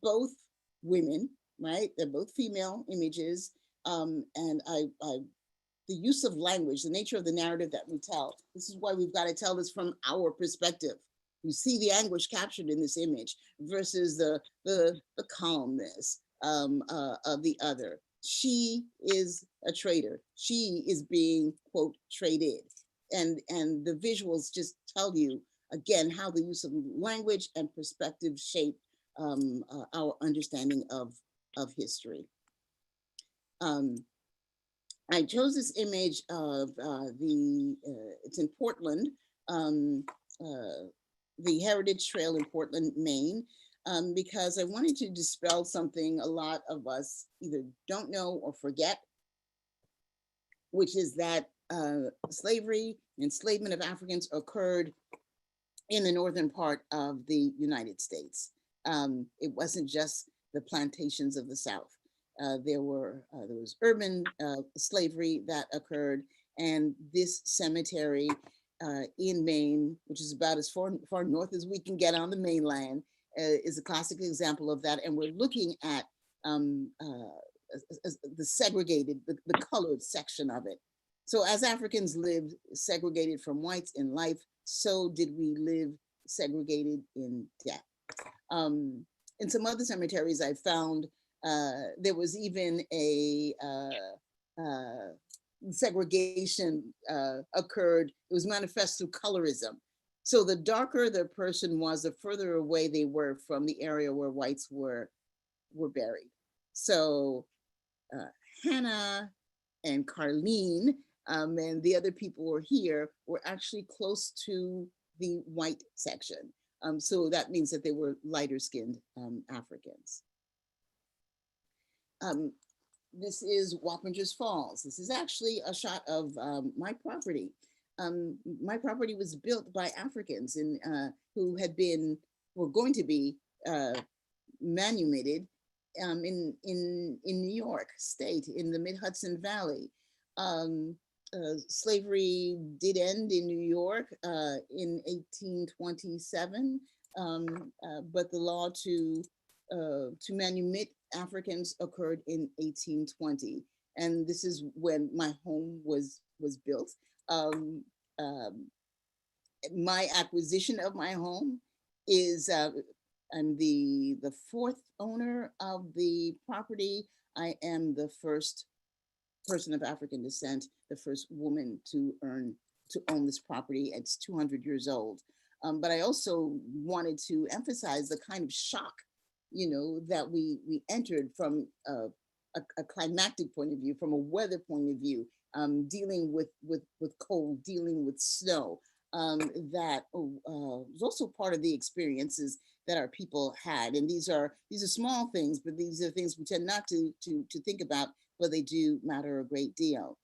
Both women, right? They're both female images. And the use of language, the nature of the narrative that we tell. This is why we've got to tell this from our perspective. You see the anguish captured in this image versus the calmness of the other. She is a traitor. She is being, quote, traded. And the visuals just tell you, again, how the use of language and perspective shape our understanding of history. I chose this image of it's in Portland, the Heritage Trail in Portland, Maine, because I wanted to dispel something a lot of us either don't know or forget, which is that slavery, enslavement of Africans occurred in the northern part of the United States. It wasn't just the plantations of the South. There was urban slavery that occurred, and this cemetery in Maine, which is about as far north as we can get on the mainland, is a classic example of that. And we're looking at the segregated, the colored section of it. So as Africans lived segregated from whites in life, so did we live segregated in death. In some other cemeteries I found, there was even a segregation occurred. It was manifest through colorism. So the darker the person was, the further away they were from the area where whites were buried. So Hannah and Carlene and the other people who were here were actually close to the white section. So that means that they were lighter skinned Africans. This is Wappingers Falls. This is actually a shot of my property. My property was built by Africans who were going to be manumitted in New York State, in the Mid-Hudson Valley. Slavery did end in New York in 1827, but the law to manumit Africans occurred in 1820. And this is when my home was built. My acquisition of my home is, I'm the fourth owner of the property. I am the first person of African descent, the first woman to own this property. It's 200 years old. But I also wanted to emphasize the kind of shock, that we entered from a climactic point of view, from a weather point of view, dealing with cold, dealing with snow. That was also part of the experiences that our people had. And these are small things, but these are things we tend not to think about, but they do matter a great deal.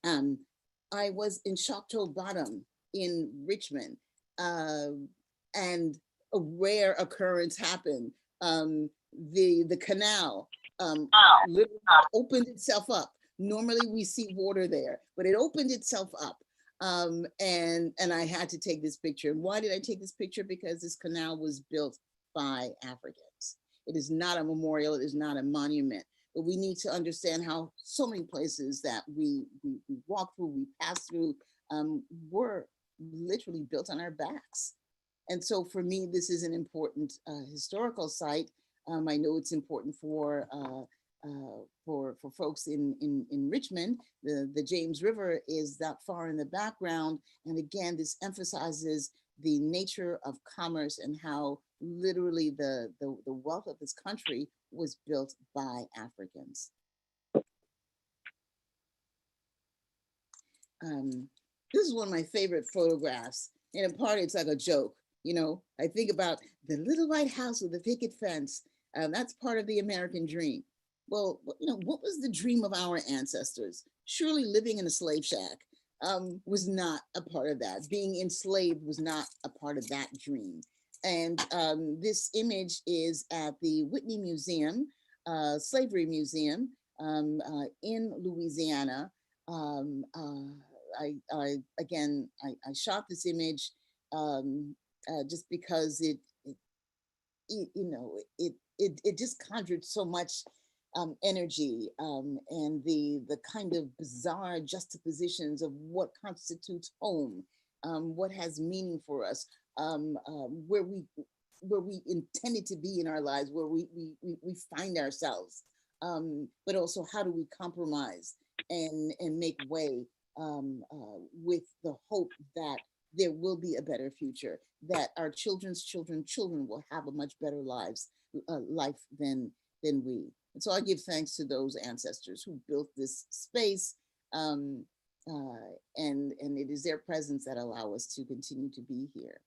I was in Choctaw Bottom in Richmond, and a rare occurrence happened. The canal literally opened itself up. Normally we see water there, but it opened itself up. And I had to take this picture. And why did I take this picture? Because this canal was built by Africans. It is not a memorial, it is not a monument, but we need to understand how so many places that we walk through, we pass through, were literally built on our backs. And so for me, this is an important historical site. I know it's important for for folks in Richmond, the James River is that far in the background. And again, this emphasizes the nature of commerce and how literally the wealth of this country was built by Africans. This is one of my favorite photographs. And in part, it's like a joke. You know, I think about the little white house with the picket fence. That's part of the American dream. Well, you know, what was the dream of our ancestors? Surely living in a slave shack was not a part of that. Being enslaved was not a part of that dream. And this image is at the Whitney Museum, Slavery Museum in Louisiana. I shot this image just because it just conjured so much energy and the kind of bizarre juxtapositions of what constitutes home, what has meaning for us, where we intended to be in our lives, where we find ourselves, but also how do we compromise and make way with the hope that there will be a better future, that our children's children will have a much better life than we. And so I give thanks to those ancestors who built this space, and it is their presence that allow us to continue to be here.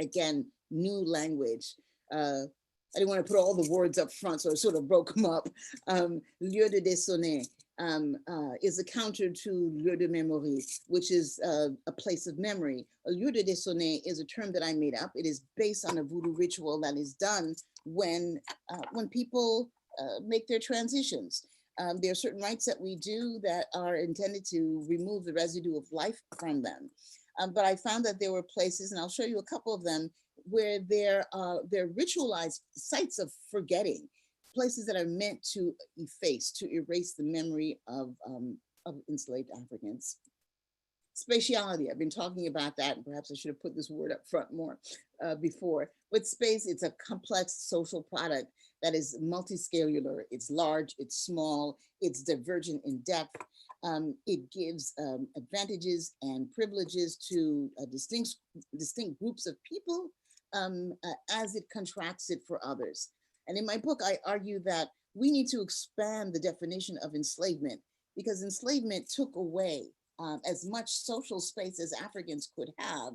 Again, new language. I didn't want to put all the words up front, so I sort of broke them up. Lieu de déshonner is a counter to lieu de mémoire, which is a place of memory. A lieu de déshonner is a term that I made up. It is based on a voodoo ritual that is done when people make their transitions. There are certain rites that we do that are intended to remove the residue of life from them. But I found that there were places, and I'll show you a couple of them, where they're ritualized sites of forgetting, places that are meant to erase the memory of enslaved Africans. Spatiality, I've been talking about that, and perhaps I should have put this word up front more before. But space, it's a complex social product that is multiscalular. It's large, it's small, it's divergent in depth. It gives advantages and privileges to distinct groups of people as it contracts it for others. And in my book, I argue that we need to expand the definition of enslavement, because enslavement took away as much social space as Africans could have,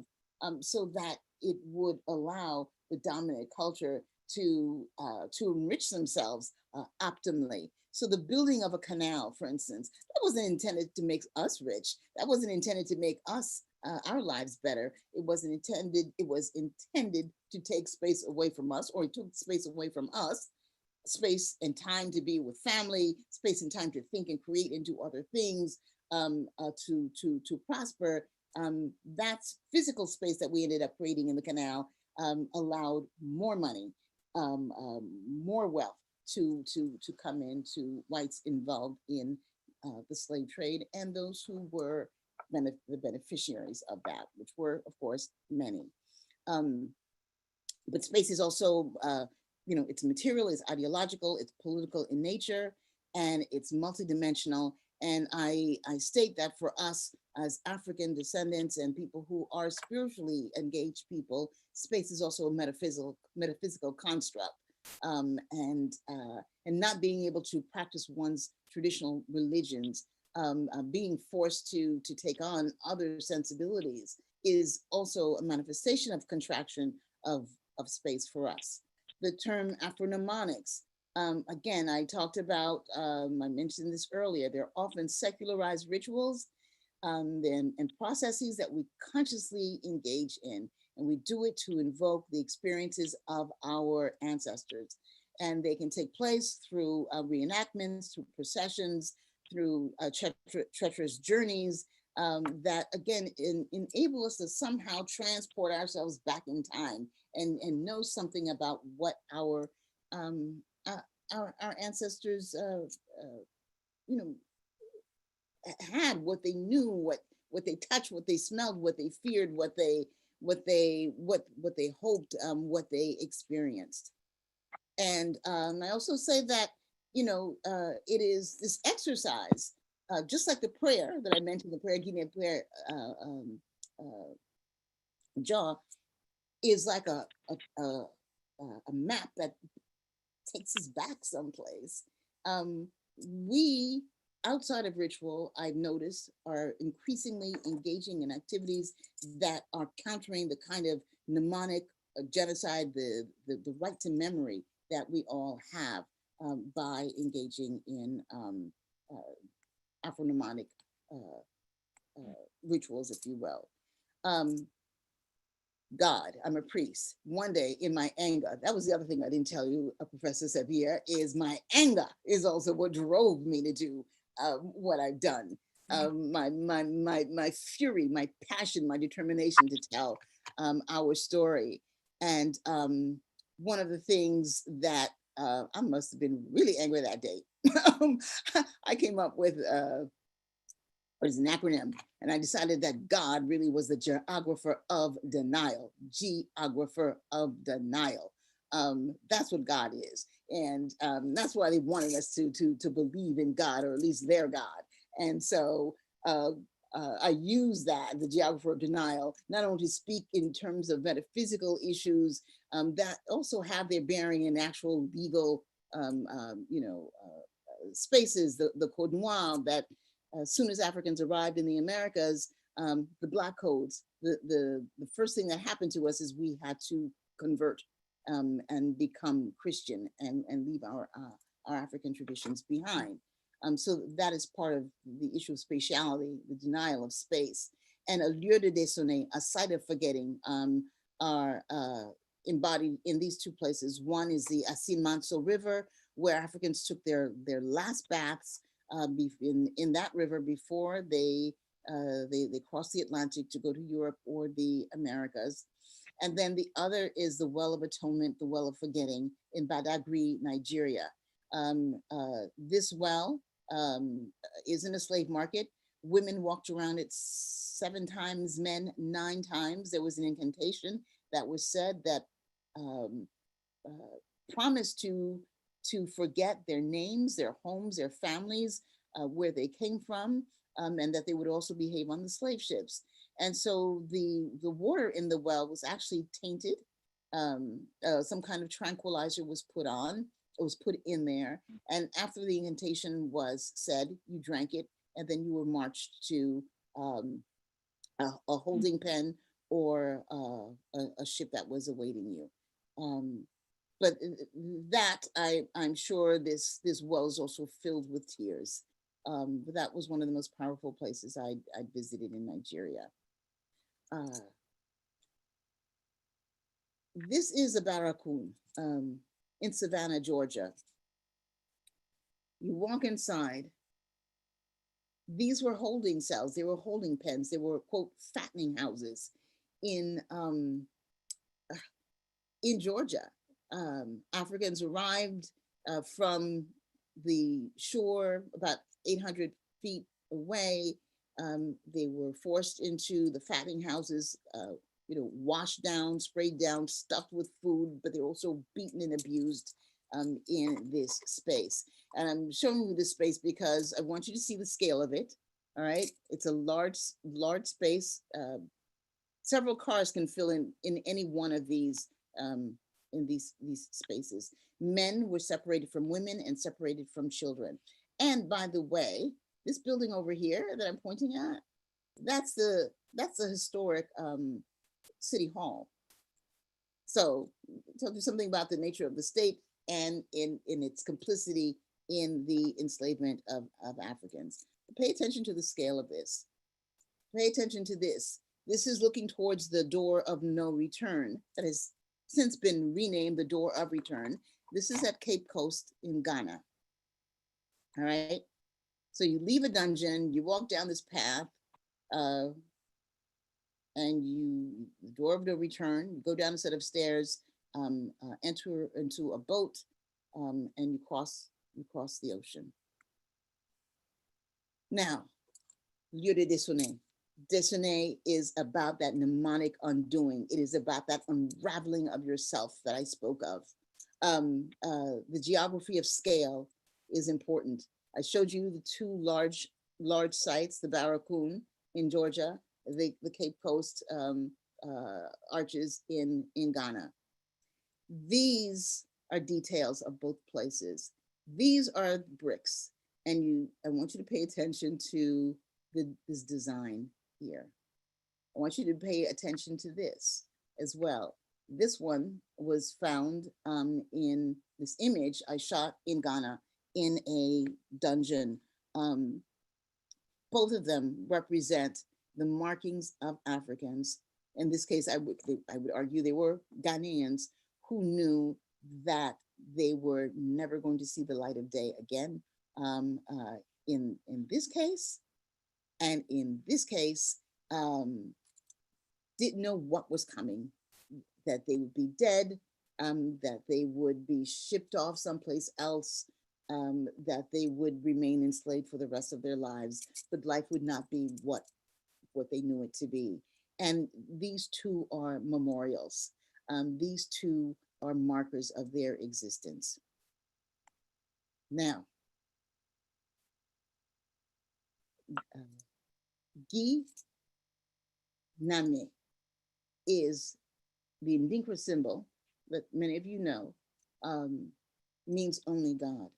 so that it would allow the dominant culture to enrich themselves optimally. So the building of a canal, for instance, that wasn't intended to make us rich. That wasn't intended to make us our lives better. It was intended to take space away from us, or it took space away from us, space and time to be with family, space and time to think and create and do other things, to prosper. That's physical space that we ended up creating in the canal, allowed more money, more wealth to come into whites involved in the slave trade, and those who were the beneficiaries of that, which were, of course, many. But space is also, it's material, it's ideological, it's political in nature, and it's multidimensional. And I state that for us as African descendants and people who are spiritually engaged people, space is also a metaphysical construct. And not being able to practice one's traditional religions, being forced to take on other sensibilities, is also a manifestation of contraction of space for us. The term Afro-mnemonics, again, I talked about, I mentioned this earlier, they're often secularized rituals and processes that we consciously engage in. And we do it to invoke the experiences of our ancestors. And they can take place through reenactments, through processions, through treacherous journeys that, again, enable us to somehow transport ourselves back in time and know something about what our ancestors had, what they knew, what they touched, what they smelled, what they feared, what they hoped, what they experienced. And I also say that it is this exercise, just like the prayer that I mentioned, the prayer, Guinea prayer, jaw, is like a map that takes us back someplace. We, outside of ritual, I've noticed, are increasingly engaging in activities that are countering the kind of mnemonic genocide, the right to memory that we all have by engaging in Afro-mnemonic rituals, if you will. God, I'm a priest. One day in my anger, that was the other thing I didn't tell you, Professor Sabir, is my anger is also what drove me to do what I've done. My fury, my passion, my determination to tell our story. And one of the things that I must have been really angry that day, I came up with or it's an acronym, and I decided that God really was the geographer of denial, geographer of denial. That's what God is. And that's why they wanted us to believe in God, or at least their God. And so I use that, the geographer of denial, not only to speak in terms of metaphysical issues that also have their bearing in actual legal, spaces, the code noir that as soon as Africans arrived in the Americas, the Black codes, the first thing that happened to us is we had to convert and become Christian and leave our African traditions behind. So that is part of the issue of spatiality, the denial of space. And a lieu de désonner, a site of forgetting, are embodied in these two places. One is the Asimanso River, where Africans took their last baths in that river before they crossed the Atlantic to go to Europe or the Americas. And then the other is the Well of Atonement, the Well of Forgetting in Badagry, Nigeria. This well is in a slave market. Women walked around it 7 times, men 9 times. There was an incantation that was said that promised to forget their names, their homes, their families, where they came from, and that they would also behave on the slave ships. And so the water in the well was actually tainted. Some kind of tranquilizer was put on, it was put in there. And after the incantation was said, you drank it, and then you were marched to a holding pen or a ship that was awaiting you. But that, I'm sure this well is also filled with tears. But that was one of the most powerful places I visited in Nigeria. This is a barracoon in Savannah, Georgia. You walk inside. These were holding cells. They were holding pens. They were, quote, fattening houses in Georgia. Africans arrived from the shore about 800 feet away. They were forced into the fattening houses, washed down, sprayed down, stuffed with food, but they're also beaten and abused in this space. And I'm showing you this space because I want you to see the scale of it. All right, it's a large space. Several cars can fill in any one of these in these spaces. Men were separated from women and separated from children. And by the way, this building over here that I'm pointing at, that's the historic city hall. So tell you something about the nature of the state and in its complicity in the enslavement of Africans. Pay attention to the scale of this. Pay attention to this. This is looking towards the door of no return that has since been renamed the door of return. This is at Cape Coast in Ghana. All right. So you leave a dungeon, you walk down this path, and the door of no return, you go down a set of stairs, enter into a boat, and you cross the ocean. Now, lieu de désonner. Désonner is about that mnemonic undoing. It is about that unraveling of yourself that I spoke of. The geography of scale is important. I showed you the two large sites, the Barracoon in Georgia, the Cape Coast arches in Ghana. These are details of both places. These are bricks, and I want you to pay attention to this design here. I want you to pay attention to this as well. This one was found in this image I shot in Ghana in a dungeon. Both of them represent the markings of Africans. In this case, I would argue they were Ghanaians who knew that they were never going to see the light of day again. In this case, and in this case, didn't know what was coming, that they would be dead, that they would be shipped off someplace else, that they would remain enslaved for the rest of their lives, but life would not be what they knew it to be. And these two are memorials. These two are markers of their existence. Now, Gi Name is the Ndinkra symbol that many of you know, means only God.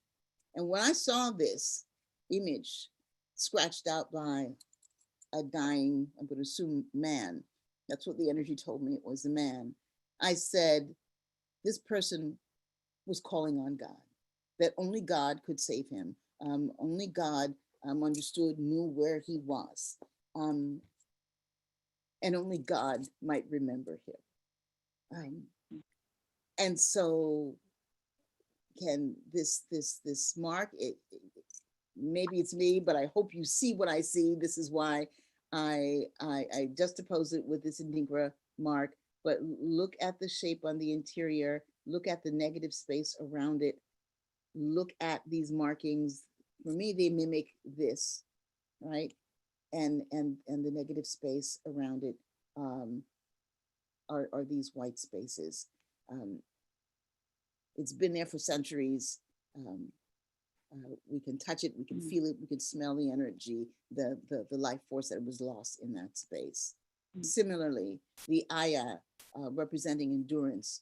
And when I saw this image scratched out by a dying, I'm going to assume man, that's what the energy told me it was a man, I said, this person was calling on God, that only God could save him. Only God understood, knew where he was. And only God might remember him. And so can this mark, maybe it's me, but I hope you see what I see. This is why I juxtapose it with this Ndinkra mark, but look at the shape on the interior, look at the negative space around it, look at these markings. For me, they mimic this, right? And the negative space around it are these white spaces. It's been there for centuries. We can touch it, we can feel it, we can smell the energy, the life force that was lost in that space. Similarly, the Aya, representing endurance,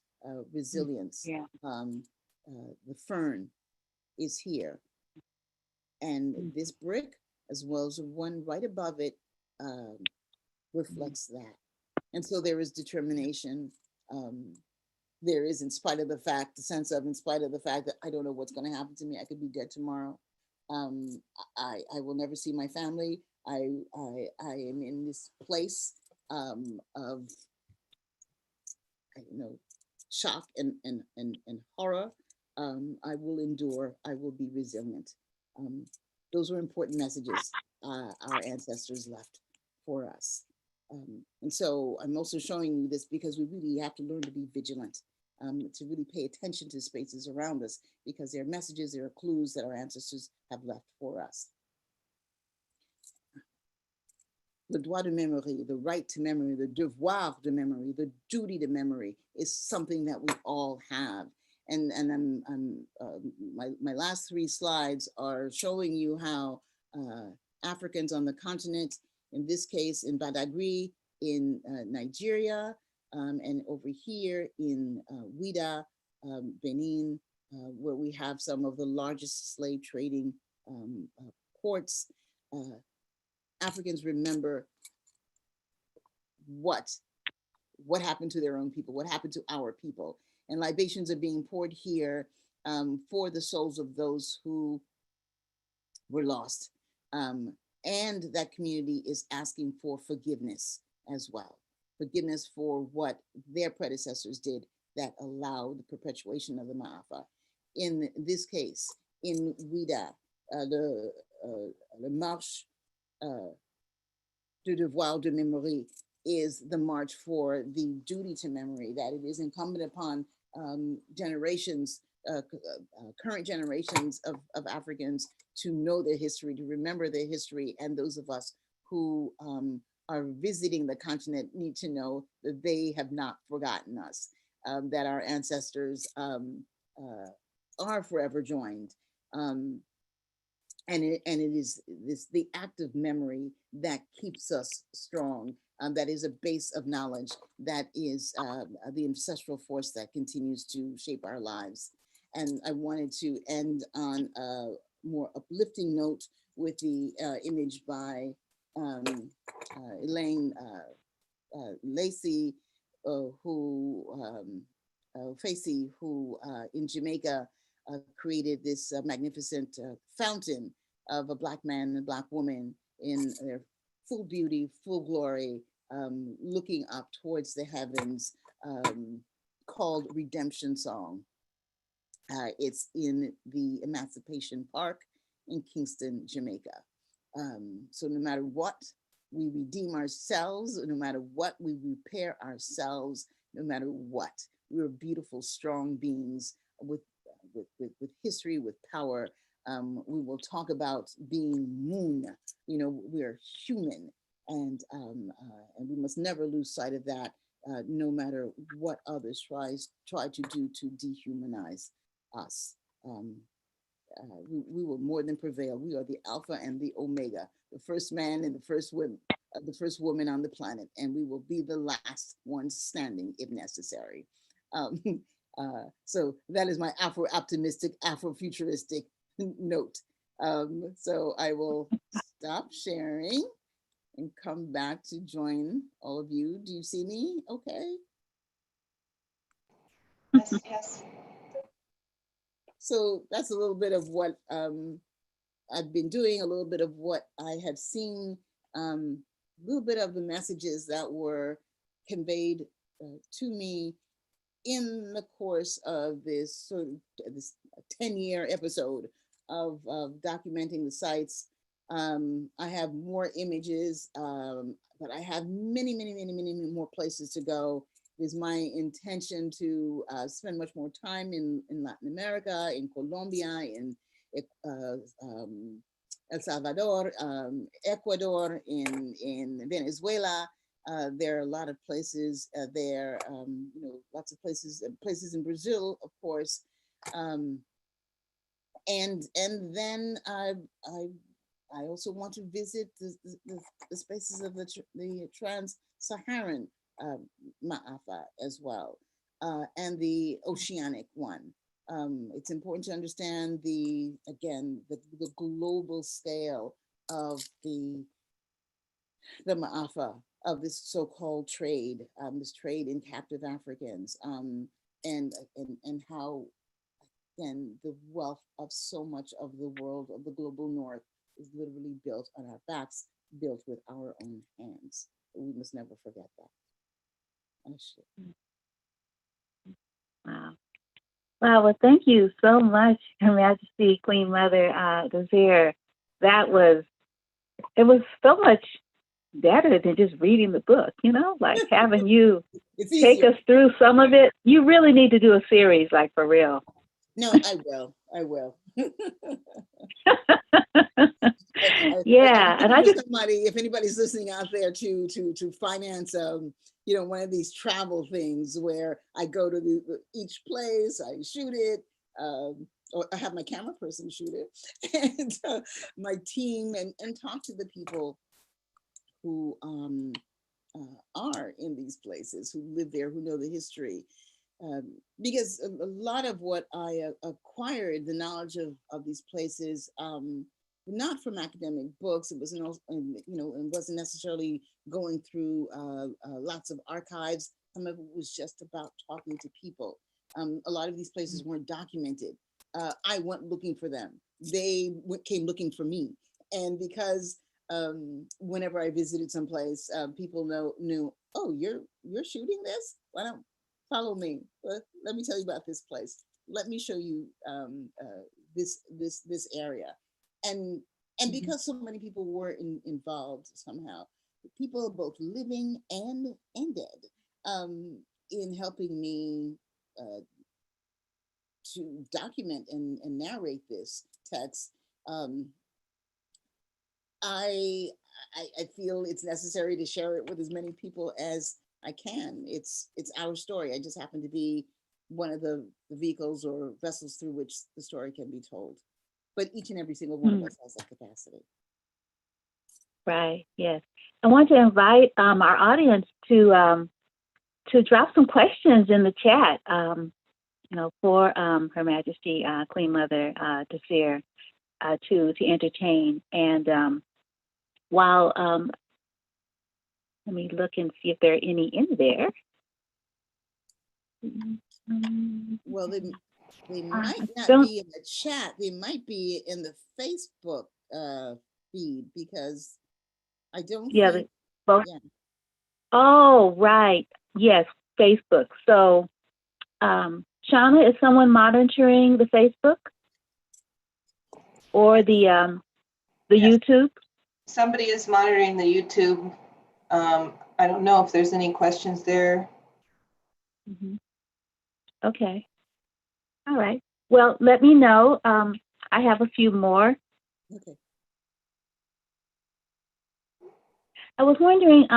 resilience, the fern is here. And this brick, as well as one right above it, reflects that. And so there is determination. There is, in spite of the fact, the sense of, in spite of the fact that I don't know what's going to happen to me, I could be dead tomorrow. I will never see my family. I am in this place of, I don't know, shock and horror. I will endure. I will be resilient. Those were important messages our ancestors left for us. And so I'm also showing you this because we really have to learn to be vigilant, to really pay attention to spaces around us, because there are messages, there are clues that our ancestors have left for us. The droit de mémoire, the right to memory, the devoir de memory, the duty to memory is something that we all have. And my last 3 slides are showing you how Africans on the continent, in this case in Badagry in Nigeria, and over here in Ouida, Benin, where we have some of the largest slave trading ports. Africans remember what happened to their own people, what happened to our people. And libations are being poured here for the souls of those who were lost. And that community is asking for forgiveness as well. Forgiveness for what their predecessors did that allowed the perpetuation of the Maafa. In this case, in Ouida, the Marche du Devoir de Mémoire is the march for the duty to memory, that it is incumbent upon generations, current generations of Africans to know their history, to remember their history, and those of us who are visiting the continent need to know that they have not forgotten us, that our ancestors are forever joined. And it is the act of memory that keeps us strong. That is a base of knowledge. That is the ancestral force that continues to shape our lives. And I wanted to end on a more uplifting note with the image by Elaine Lacey, Facey, who in Jamaica created this magnificent fountain of a Black man and a Black woman in their full beauty, full glory, looking up towards the heavens, called Redemption Song. It's in the Emancipation Park in Kingston, Jamaica. So no matter what, we redeem ourselves, no matter what, we repair ourselves, no matter what. We're beautiful, strong beings with history, with power. We will talk about being moon. We're human, and we must never lose sight of that, no matter what others try to do to dehumanize us. We will more than prevail. We are the Alpha and the Omega, the first man and the first woman on the planet, and we will be the last ones standing if necessary. So that is my Afro-optimistic, Afro-futuristic note. So I will stop sharing and come back to join all of you. Do you see me okay? Yes. So that's a little bit of what I've been doing, a little bit of what I have seen, a little bit of the messages that were conveyed to me in the course of this 10-year episode of documenting the sites. I have more images, but I have many more places to go. It is my intention to spend much more time in Latin America, in Colombia, in El Salvador, Ecuador, in Venezuela. There are a lot of places there, lots of places in Brazil, of course. And then I also want to visit the spaces of the trans-Saharan Maafa as well, and the oceanic one. It's important to understand the global scale of the Maafa, of this so-called trade, this trade in captive Africans, and how, again, the wealth of so much of the world, of the global north, is literally built on our backs, built with our own hands. We must never forget that. Wow. Wow, well, thank you so much, Her Majesty Queen Mother Désir. It was so much better than just reading the book, like having you take us through some of it. You really need to do a series, like, for real. No, I will. Yeah, and if anybody's listening out there to finance one of these travel things where I go to each place, I shoot it, or I have my camera person shoot it, and my team, and talk to the people who are in these places, who live there, who know the history. Because a lot of what I acquired, the knowledge of these places, not from academic books. It wasn't, it wasn't necessarily going through lots of archives. Some of it was just about talking to people. A lot of these places weren't documented. I went looking for them. They came looking for me. And because whenever I visited someplace, people knew, oh, you're shooting this? Why don't follow me? Let me tell you about this place. Let me show you this area. And because so many people were involved somehow, people both living and dead, in helping me to document and narrate this text, I feel it's necessary to share it with as many people as I can. It's our story. I just happen to be one of the vehicles or vessels through which the story can be told. but each and every single one of us has that capacity. Right. Yes. I want to invite our audience to drop some questions in the chat. For Her Majesty Queen Mother Désir to entertain. And while let me look and see if there are any in there. Well, they might not be in the chat. They might be in the Facebook feed, because I don't think. Yeah. Oh, right. Yes, Facebook. So, Shauna, is someone monitoring the Facebook or the Yes. YouTube? Somebody is monitoring the YouTube. I don't know if there's any questions there. Mm-hmm. Okay. All right. Well, let me know. I have a few more. Okay. I was wondering,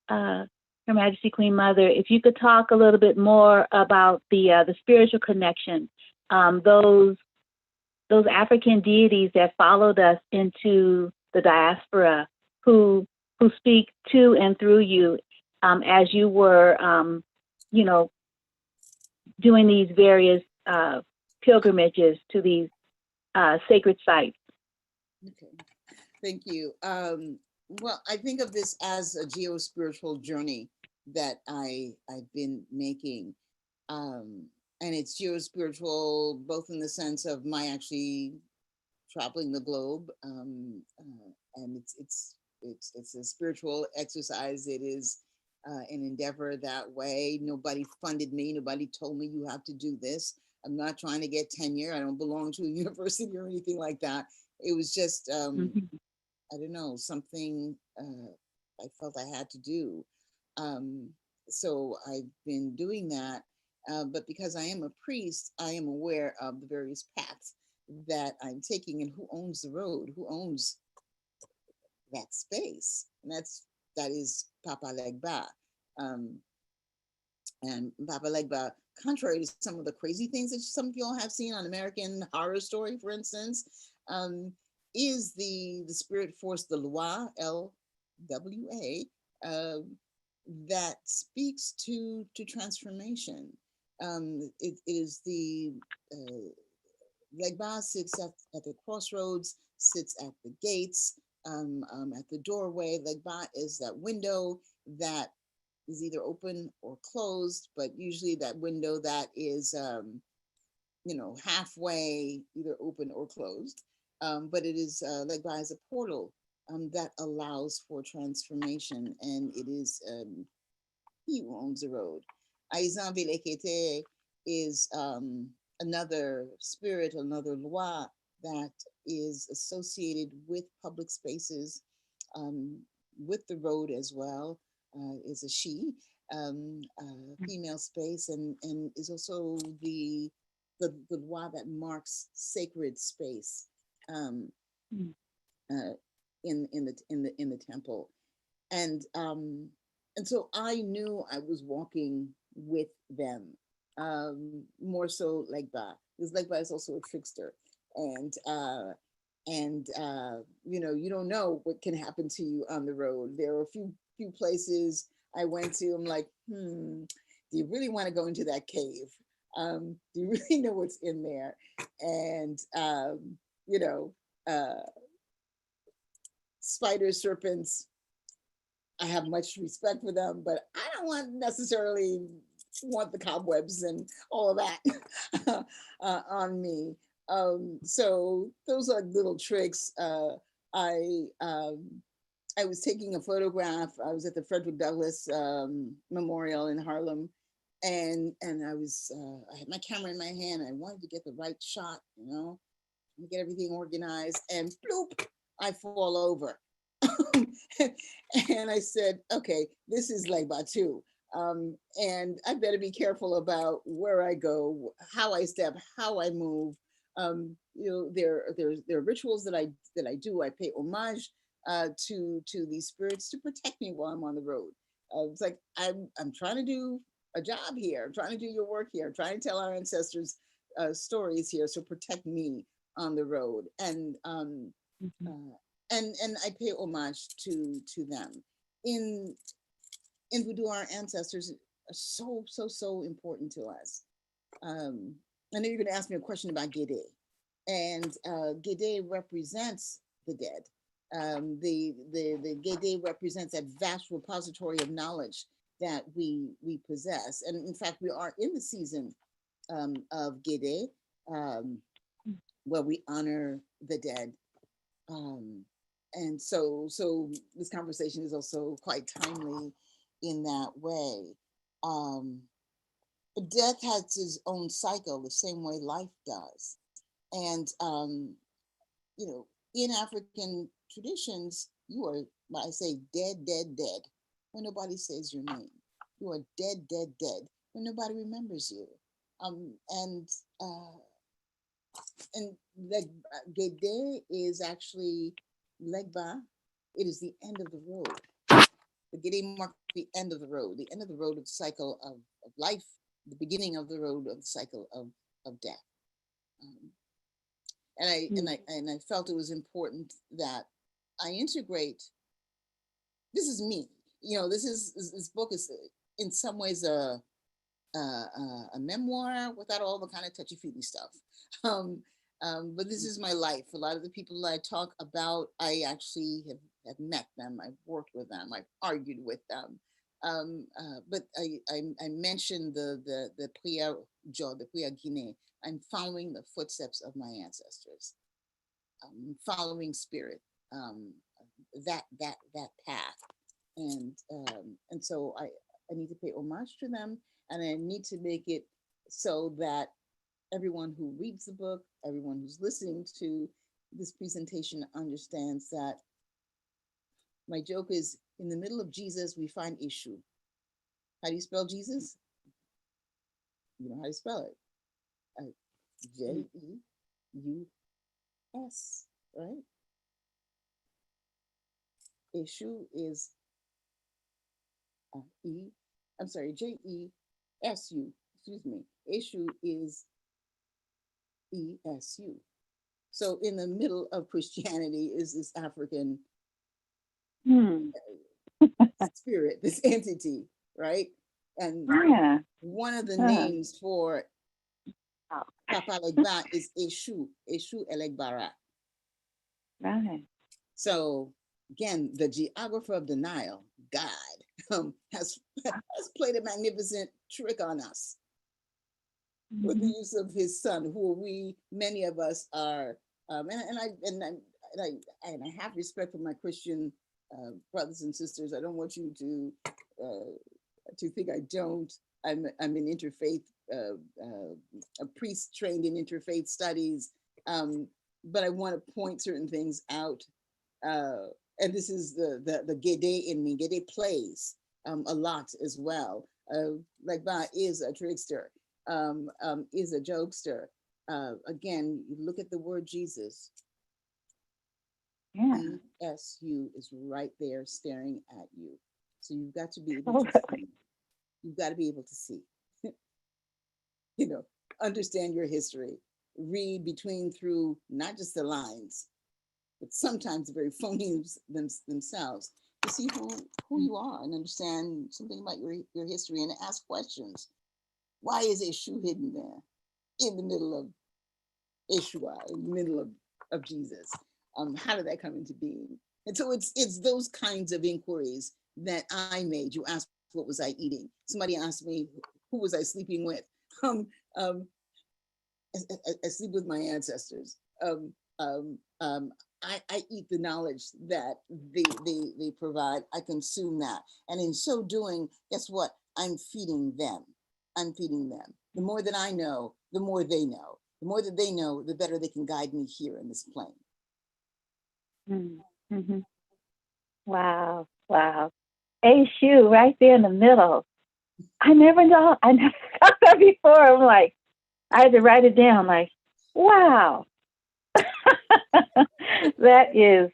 Her Majesty Queen Mother, if you could talk a little bit more about the spiritual connection, those African deities that followed us into the diaspora, who speak to and through you, as you were, doing these various pilgrimages to these sacred sites. Okay. Thank you. Well, I think of this as a geospiritual journey that I've been making. And it's geospiritual both in the sense of my actually traveling the globe, and it's a spiritual exercise. It is an endeavor that way. Nobody funded me. Nobody told me you have to do this. I'm not trying to get tenure. I don't belong to a university or anything like that. It was just, I don't know, something I felt I had to do. So I've been doing that. But because I am a priest, I am aware of the various paths that I'm taking and who owns the road, who owns that space. And that is Papa Legba. And Papa Legba, contrary to some of the crazy things that some of y'all have seen on American Horror Story, for instance, is the spirit force, the Lwa, LWA, that speaks to transformation. It is the Legba sits at the crossroads, sits at the gates, at the doorway. Legba is that window that is either open or closed, but usually that window that is, halfway either open or closed. But it is Legba is a portal that allows for transformation, and it is he who owns the road. Aizan Vilekete is another spirit, another Lwa that is associated with public spaces, with the road as well. Is a she, female space, and is also the Lwa that marks sacred space in the temple, and so I knew I was walking with them, more so Legba, because Legba is also a trickster, and you don't know what can happen to you on the road. There are a few places I went to. I'm like, do you really want to go into that cave? Do you really know what's in there? And spiders, serpents, I have much respect for them, but I don't necessarily want the cobwebs and all of that on me. So those are little tricks. I was taking a photograph. I was at the Frederick Douglass Memorial in Harlem, and I had my camera in my hand. I wanted to get the right shot, get everything organized, and bloop, I fall over. And I said, okay, this is Legba too. And I better be careful about where I go, how I step, how I move. There are rituals that I do. I pay homage to these spirits to protect me while I'm on the road. It's like I'm trying to do a job here. I'm trying to do your work here. I'm trying to tell our ancestors' stories here. So protect me on the road, and I pay homage to them. In Vodou, our ancestors are so important to us. I know you're going to ask me a question about Gede, and Gede represents the dead. The Gede represents that vast repository of knowledge that we possess, and in fact, we are in the season of Gede, where we honor the dead. And so this conversation is also quite timely in that way. Death has its own cycle, the same way life does. And, you know, in African traditions, you are, I say, dead, when nobody says your name. You are dead, when nobody remembers you. And like Gede is actually Legba. It is the end of the road. The Gede marks the end of the road of the cycle of life, the beginning of the road of the cycle of death. And I felt it was important that I integrate. This is me. You know, this book is in some ways a memoir without all the kind of touchy-feely stuff. But this is my life. A lot of the people I talk about, I actually have met them. I've worked with them. I've argued with them. But I mentioned the Priya Guinea. I'm following the footsteps of my ancestors. Following spirit, that path, and so I need to pay homage to them, and I need to make it so that everyone who reads the book, everyone who's listening to this presentation understands that my joke is, in the middle of Jesus, we find issue. How do you spell Jesus? You know how to spell it. J-E-U-S, right? Issue is J-E-S-U, excuse me. Issue is E-S-U. So in the middle of Christianity is this African spirit, this entity, right? And one of the names for Papa Legba is Eshu Elegbara. Right. So again, the geographer of the Nile, God, has played a magnificent trick on us with the use of his son, who many of us are, and I have respect for my Christian brothers and sisters. I don't want you to think I don't. I'm an interfaith, a priest trained in interfaith studies, but I want to point certain things out. And this is the Gede in me. Gede plays a lot as well. Legba is a trickster, is a jokester. Again, you look at the word Jesus. Yeah. ESU is right there staring at you. So you've got to be able to see. You've got to be able to see. You know, understand your history, read through not just the lines, but sometimes the very phonemes themselves, to see who you are and understand something about your history, and ask questions. Why is Eshu hidden there in the middle of Yeshua, in the middle of Jesus? How did that come into being? And so it's those kinds of inquiries that I made. You asked, what was I eating? Somebody asked me, who was I sleeping with? I sleep with my ancestors. I eat the knowledge that they provide. I consume that. And in so doing, guess what? I'm feeding them. The more that I know, the more they know. The more that they know, the better they can guide me here in this plane. Mm-hmm. Wow. A shoe right there in the middle. I never thought that before. I'm like, I had to write it down, like, wow. That is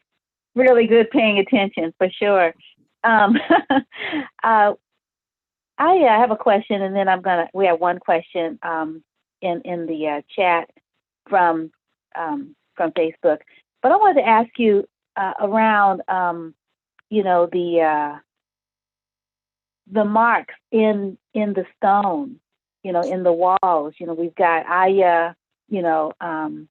really good paying attention for sure. I have a question, and then we have one question in the chat from from Facebook. But I wanted to ask you around, the marks in the stone, in the walls. We've got Aya, and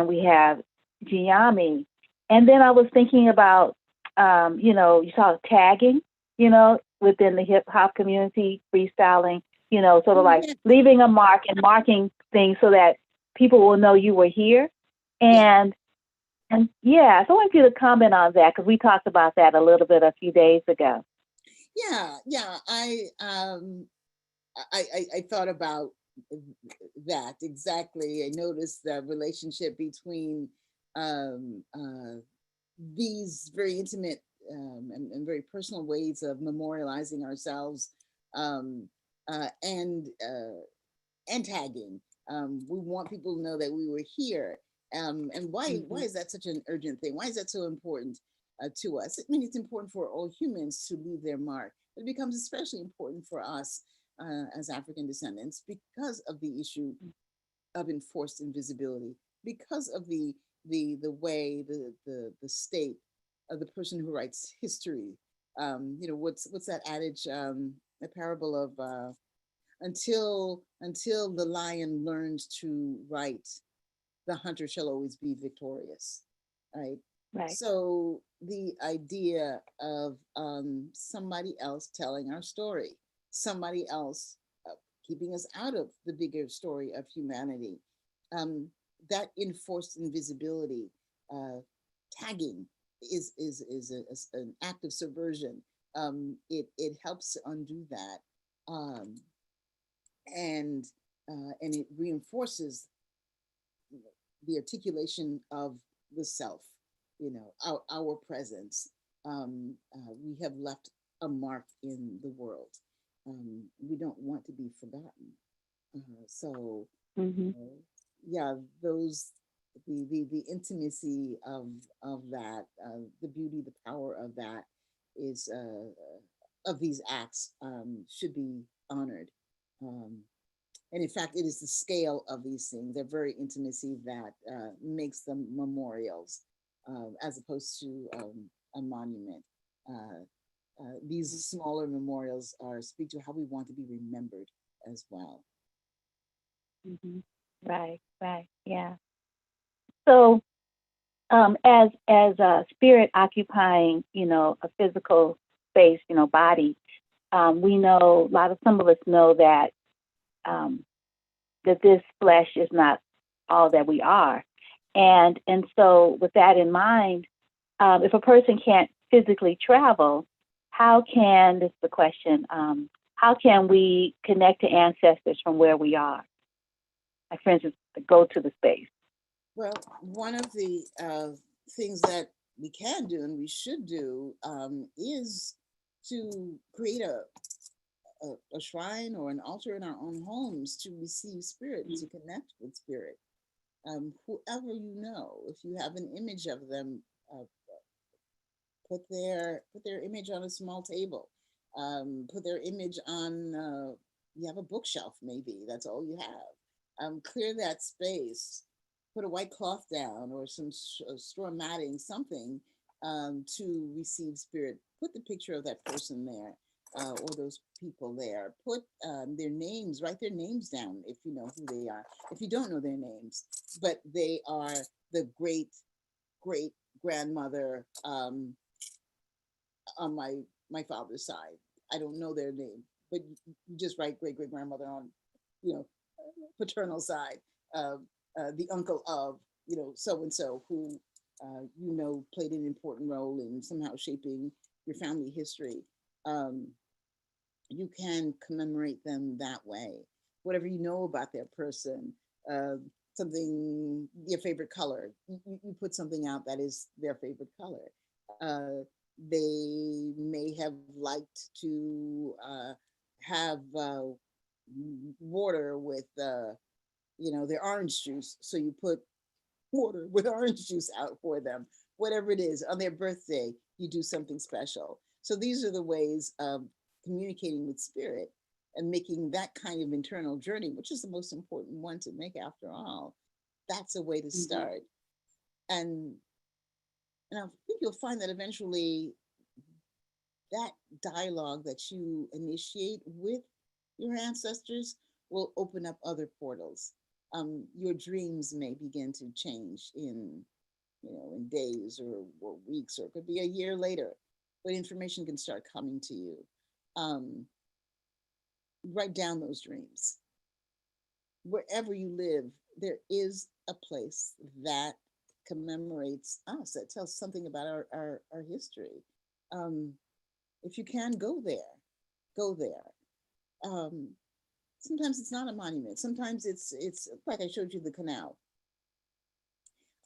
we have Giami. And then I was thinking about, you saw tagging, within the hip hop community, freestyling, sort of like leaving a mark and marking things so that people will know you were here. And so I want you to comment on that, because we talked about that a little bit a few days ago. Yeah. I thought about that exactly. I noticed the relationship between these very intimate and very personal ways of memorializing ourselves and tagging. We want people to know that we were here. And why is that such an urgent thing? Why is that so important to us? I mean, it's important for all humans to leave their mark. It becomes especially important for us as African descendants because of the issue of enforced invisibility, because of the way the state of the person who writes history. What's that adage? The parable of until the lion learns to write, the hunter shall always be victorious, right? Right. So the idea of somebody else telling our story, somebody else keeping us out of the bigger story of humanity, that enforced invisibility, tagging is an act of subversion. It helps to undo that, and it reinforces the articulation of the self, our presence. We have left a mark in the world. We don't want to be forgotten. The intimacy of that, the beauty, the power of that is of these acts should be honored. And in fact, it is the scale of these things, their very intimacy, that makes them memorials as opposed to a monument. These smaller memorials speak to how we want to be remembered as well. Right, yeah. So as a spirit occupying, a physical space, body, we know, some of us know that that this flesh is not all that we are. And so with that in mind, if a person can't physically travel, how can we connect to ancestors from where we are? Like, for instance, go to the space. Well, one of the things that we can do and we should do is to create a shrine or an altar in our own homes to receive spirit, to connect with spirit. Whoever you know, if you have an image of them, put their image on a small table. Put their image on, you have a bookshelf maybe, that's all you have. Clear that space, put a white cloth down or some straw matting, something to receive spirit. Put the picture of that person there. Or those people there. Put their names, write their names down if you know who they are. If you don't know their names, but they are the great grandmother on my father's side. I don't know their name, but you just write great grandmother on, paternal side. The uncle of, so and so who played an important role in somehow shaping your family history. You can commemorate them that way. Whatever you know about their person, something, your favorite color, you put something out that is their favorite color. They may have liked to have water with, their orange juice. So you put water with orange juice out for them. Whatever it is, on their birthday, you do something special. So these are the ways of communicating with spirit and making that kind of internal journey, which is the most important one to make after all, that's a way to start. And I think you'll find that eventually that dialogue that you initiate with your ancestors will open up other portals. Your dreams may begin to change in days or weeks, or it could be a year later, but information can start coming to you. Write down those dreams. Wherever you live, there is a place that commemorates us, that tells something about our history. If you can, go there, go there. Sometimes it's not a monument. Sometimes it's like I showed you the canal.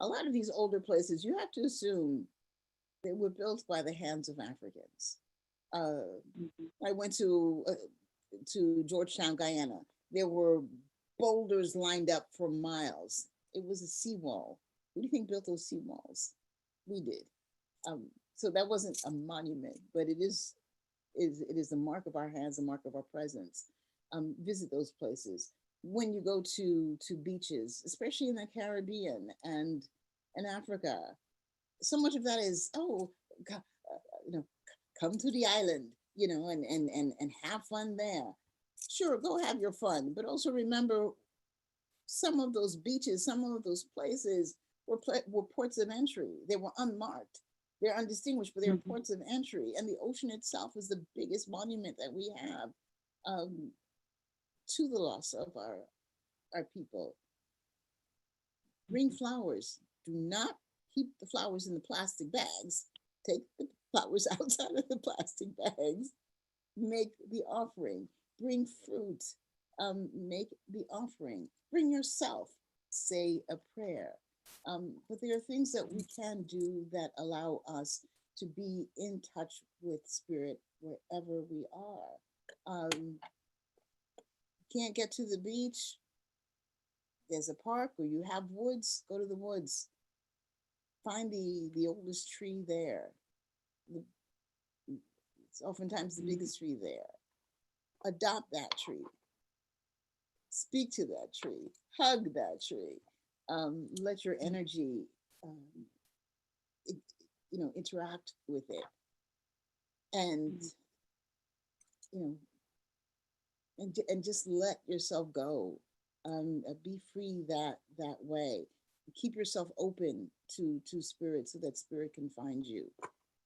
A lot of these older places, you have to assume they were built by the hands of Africans. I went to Georgetown, Guyana. There were boulders lined up for miles. It was a seawall. Who do you think built those seawalls? We did. So that wasn't a monument, but it is the mark of our hands, the mark of our presence. Visit those places. When you go to beaches, especially in the Caribbean and in Africa, so much of that is, come to the island, and have fun there. Sure, go have your fun, but also remember some of those beaches, some of those places were ports of entry. They were unmarked. They're undistinguished, but they're ports of entry. And the ocean itself is the biggest monument that we have to the loss of our people. Bring flowers. Do not keep the flowers in the plastic bags. Take the flowers outside of the plastic bags. Make the offering. Bring fruit. Make the offering. Bring yourself. Say a prayer. But there are things that we can do that allow us to be in touch with spirit wherever we are. Can't get to the beach? There's a park where you have woods. Go to the woods. Find the oldest tree there. It's oftentimes the biggest tree there. Adopt that tree. Speak to that tree. Hug that tree. Let your energy, interact with it, and and just let yourself go. Be free that way. Keep yourself open to spirit, so that spirit can find you.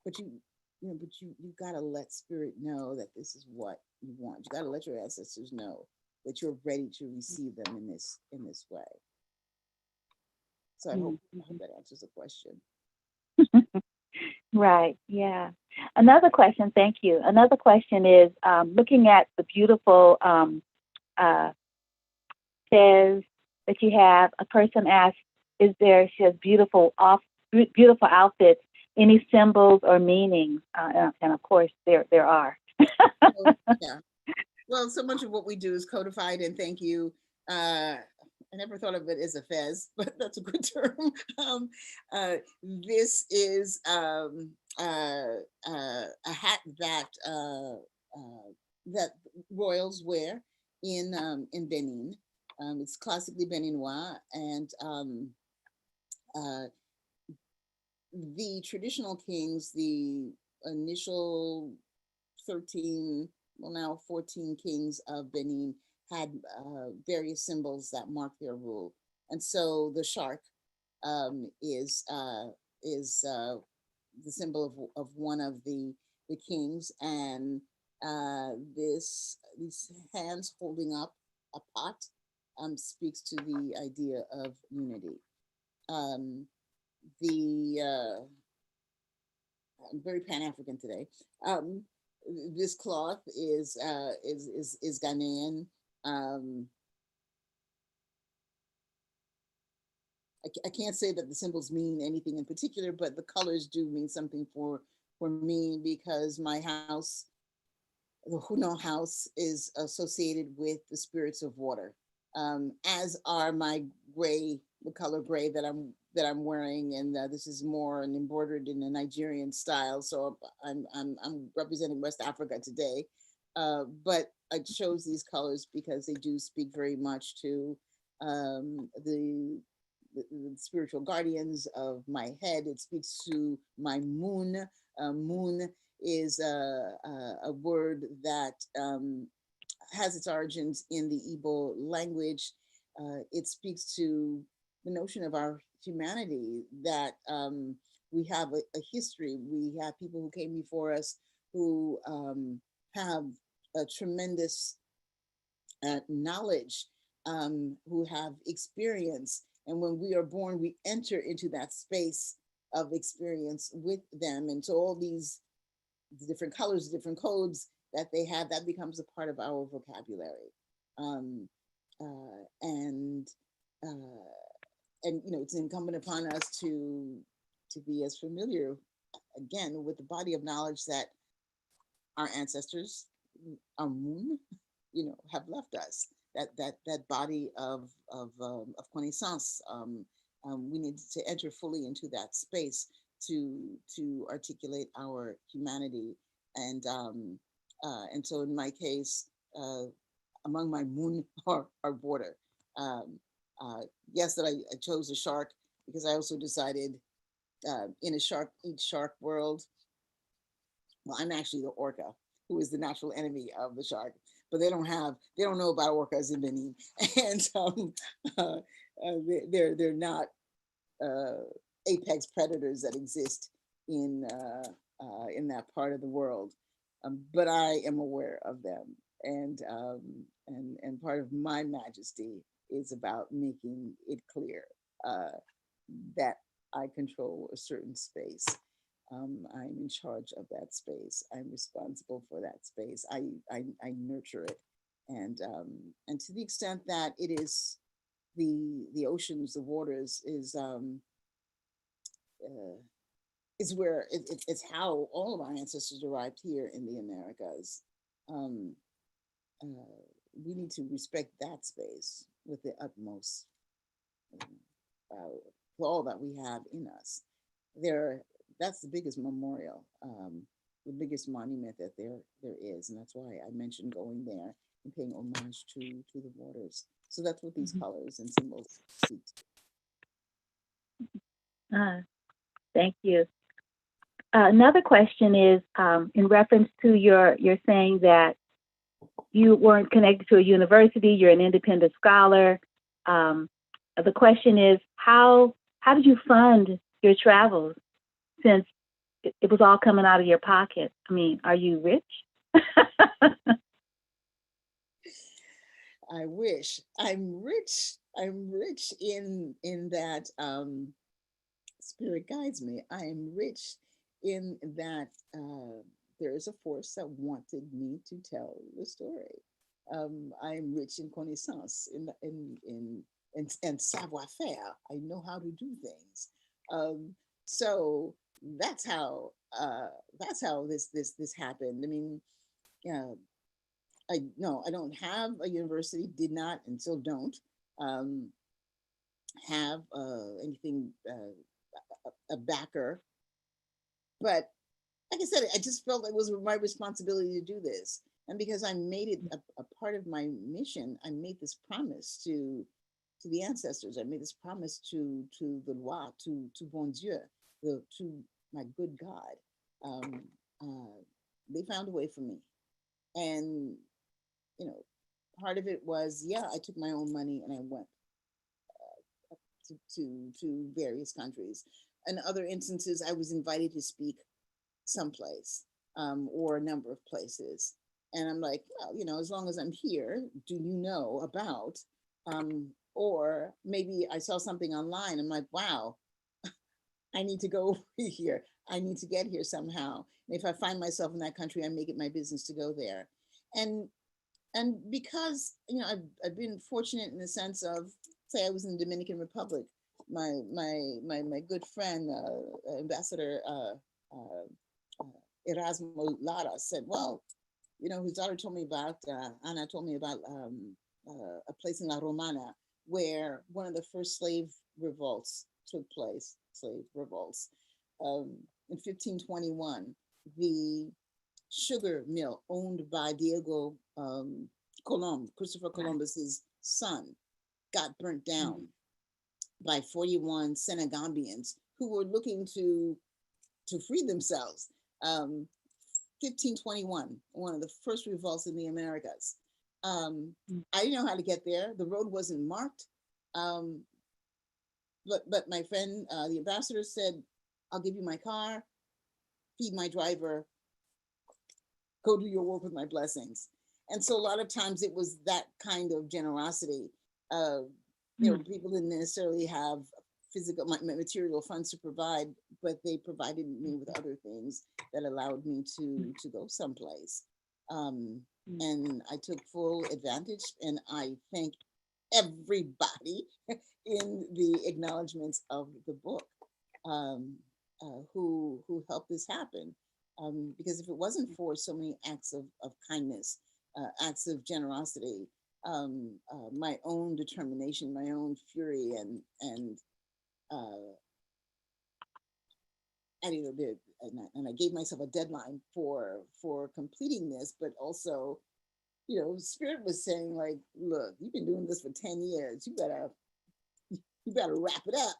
But you've got to let spirit know that this is what you want. You got to let your ancestors know that you're ready to receive them in this way. So I hope that answers the question. Right. Yeah. Another question. Thank you. Another question is looking at the beautiful says that you have. A person asked, she has beautiful outfits, any symbols or meanings? And of course, there are. Yeah. Well, so much of what we do is codified, and thank you. I never thought of it as a fez, but that's a good term. This is a hat that that royals wear in Benin. It's classically Beninois, and the traditional kings, the initial 13, well now 14 kings of Benin, had various symbols that mark their rule. And so the shark is the symbol of one of the kings, and these hands holding up a pot speaks to the idea of unity. I'm very Pan-African today. This cloth is Ghanaian. I can't say that the symbols mean anything in particular, but the colors do mean something for me, because my house, the Hounon house, is associated with the spirits of water, as are my gray, the color gray that I'm wearing, and this is more embroidered in a Nigerian style. So I'm representing West Africa today, but I chose these colors because they do speak very much to the the spiritual guardians of my head. It speaks to my moon. Moon is a word that has its origins in the Igbo language. It speaks to the notion of our humanity, that we have a history. We have people who came before us who have a tremendous knowledge, who have experience. And when we are born, we enter into that space of experience with them. And so all these different colors, different codes that they have, that becomes a part of our vocabulary. And you know, it's incumbent upon us to be as familiar, again, with the body of knowledge that our ancestors, our moon, you know, have left us. That body of connaissance. We need to enter fully into that space to articulate our humanity. And so in my case, among my moon are border. Yes, that I chose a shark because I also decided in a shark eat shark world. Well, I'm actually the orca, who is the natural enemy of the shark, but they don't know about orcas in Benin, and they're not apex predators that exist in that part of the world, but I am aware of them, and part of my majesty is about making it clear that I control a certain space. I'm in charge of that space. I'm responsible for that space. I nurture it, and to the extent that it is the oceans, the waters is where it's how all of our ancestors arrived here in the Americas. We need to respect that space with the utmost, all that we have in us. That's the biggest memorial, the biggest monument that there is, and that's why I mentioned going there and paying homage to the waters. So that's what these colors and symbols speak to. Thank you. Another question is in reference to your saying that you weren't connected to a university, you're an independent scholar. The question is, how did you fund your travels, since it was all coming out of your pocket? I mean, are you rich? I wish. I'm rich. I'm rich in that spirit guides me. I am rich in that there is a force that wanted me to tell the story. I'm rich in connaissance, in savoir-faire. I know how to do things. So that's how this happened. I mean, I don't have a university, did not, and still don't have anything, a backer. But like I said, I just felt it was my responsibility to do this. And because I made it a part of my mission, I made this promise to the ancestors. I made this promise to the Loi, to Bon Dieu, to my good God. They found a way for me. And, you know, part of it was, I took my own money and I went to various countries. In other instances, I was invited to speak someplace or a number of places. And I'm like, well, you know, as long as I'm here, do you know about, or maybe I saw something online. I'm like, wow, I need to go here. I need to get here somehow. And if I find myself in that country, I make it my business to go there. And because, you know, I've been fortunate in the sense of, say I was in the Dominican Republic, my good friend, Ambassador Erasmo Lara said, well, you know, his daughter told me about, Ana told me about a place in La Romana where one of the first slave revolts took place, in 1521. The sugar mill owned by Diego Christopher Columbus's son, got burnt down. by 41 Senegambians who were looking to free themselves. 1521, one of the first revolts in the Americas. I didn't know how to get there. The road wasn't marked. But my friend, the ambassador, said, I'll give you my car, feed my driver, go do your work with my blessings. And so a lot of times it was that kind of generosity. People didn't necessarily have physical, material funds to provide, but they provided me with other things that allowed me to go someplace. And I took full advantage, and I thank everybody in the acknowledgements of the book who helped this happen. Because if it wasn't for so many acts of kindness, acts of generosity, my own determination, my own fury, and I gave myself a deadline for completing this, but also, Spirit was saying, like, look, you've been doing this for 10 years. You better wrap it up.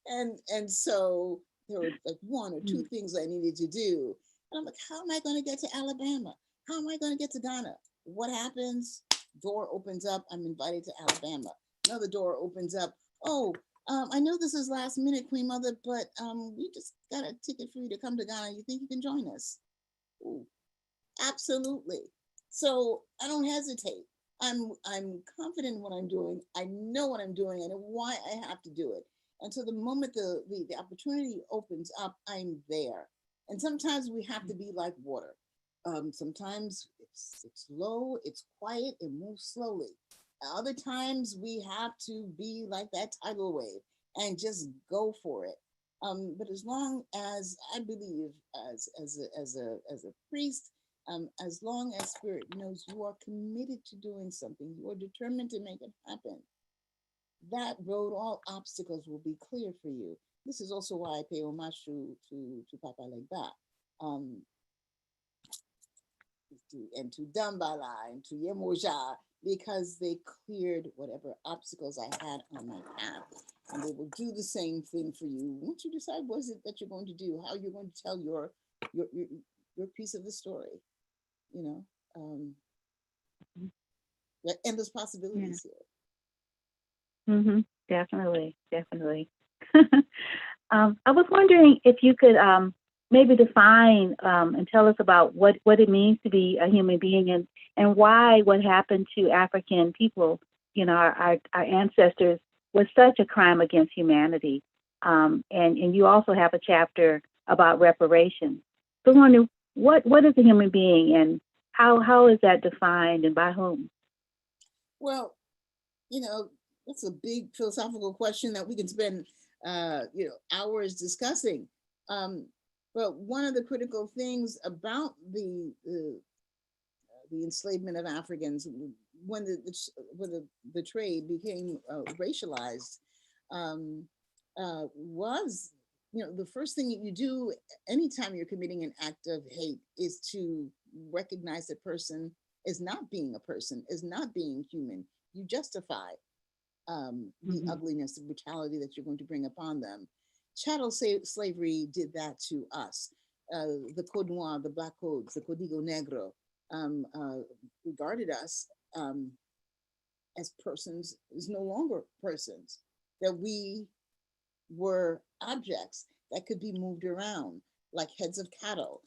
and so there were like one or two things I needed to do. And I'm like, how am I going to get to Alabama? How am I going to get to Ghana? What happens? Door opens up. I'm invited to Alabama. Another door opens up. Oh, I know this is last minute, Queen Mother, but we just got a ticket for you to come to Ghana. You think you can join us? Ooh, absolutely. So I don't hesitate. I'm confident in what I'm doing. I know what I'm doing and why I have to do it. And so the moment the opportunity opens up, I'm there. And sometimes we have to be like water. Sometimes it's low, it's quiet, it moves slowly. Other times we have to be like that tidal wave and just go for it. But as long as I believe, as a priest, as long as Spirit knows you are committed to doing something, you are determined to make it happen, that road, all obstacles will be clear for you. This is also why I pay homage to Papa Legba, and to Dambala and to Yemoja, because they cleared whatever obstacles I had on my path. And they will do the same thing for you once you decide what is it that you're going to do, how you're going to tell your piece of the story. There are endless possibilities here. Definitely. I was wondering if you could maybe define and tell us about what it means to be a human being, and why what happened to African people, our ancestors, was such a crime against humanity. And you also have a chapter about reparations. So I wonder, what is a human being, and how is that defined, and by whom? Well, that's a big philosophical question that we can spend hours discussing. But one of the critical things about the enslavement of Africans, when the trade became racialized, was, the first thing that you do anytime you're committing an act of hate is to recognize a person as not being a person, as not being human. You justify the ugliness, the brutality that you're going to bring upon them. Chattel slavery did that to us. The Code Noir, the Black Codes, the Código Negro regarded us as persons, as no longer persons, that we were objects that could be moved around, like heads of cattle,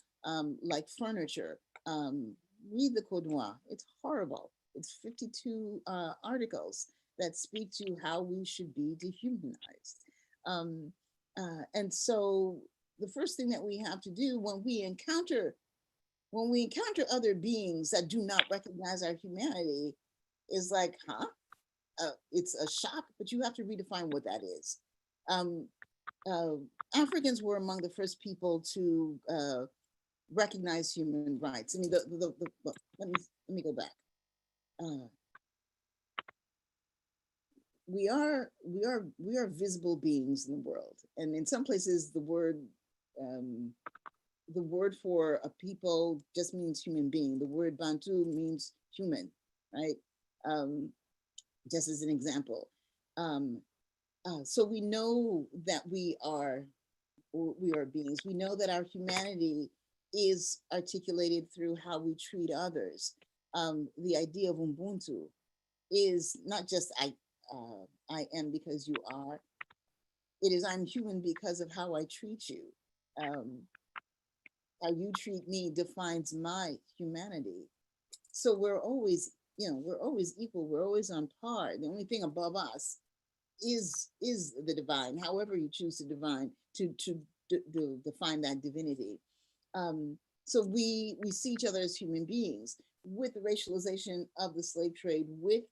like furniture. Read the Code Noir. It's horrible. It's 52 articles that speak to how we should be dehumanized. And so the first thing that we have to do when we encounter other beings that do not recognize our humanity is like, it's a shock, but you have to redefine what that is. Africans were among the first people to recognize human rights. I mean, let me go back. We are visible beings in the world, and in some places the word for a people just means human being. The word Bantu means human, right? Just as an example. So we know that we are beings. We know that our humanity is articulated through how we treat others. The idea of Ubuntu is not just I am because you are. It is I'm human because of how I treat you. How you treat me defines my humanity. So we're always, we're always equal. We're always on par. The only thing above us is the divine, however you choose to define that divinity. So we see each other as human beings. With the racialization of the slave trade, with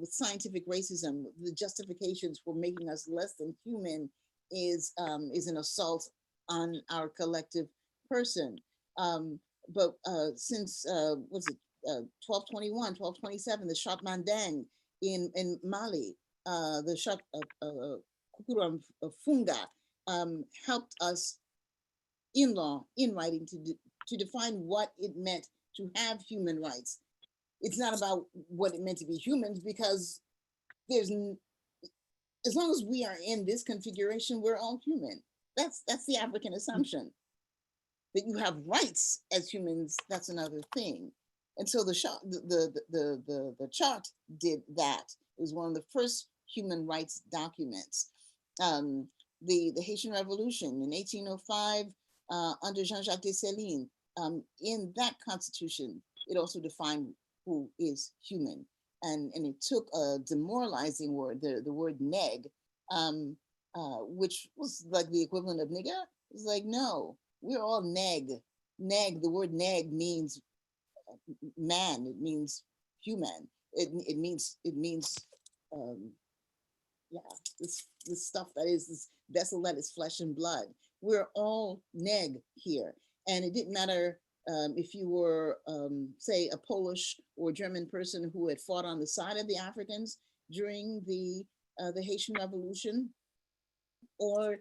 scientific racism, the justifications for making us less than human is an assault on our collective person. But since what's it, 1221, 1227, the Shot Mandang in Mali, the Shot Kukuru Funga helped us in law, in writing, to define what it meant to have human rights. It's not about what it meant to be humans, because as long as we are in this configuration, we're all human. That's the African assumption. That you have rights as humans, that's another thing. And so the chart did that. It was one of the first human rights documents. The Haitian Revolution in 1805, under Jean-Jacques Dessalines, in that constitution, it also defined who is human. And it took a demoralizing word, the word neg, which was like the equivalent of nigger. It's like, no, we're all neg. Neg, the word neg means man, it means human. It means this stuff that is this vessel that is flesh and blood. We're all neg here. And it didn't matter if you were, say, a Polish or German person who had fought on the side of the Africans during the Haitian Revolution, or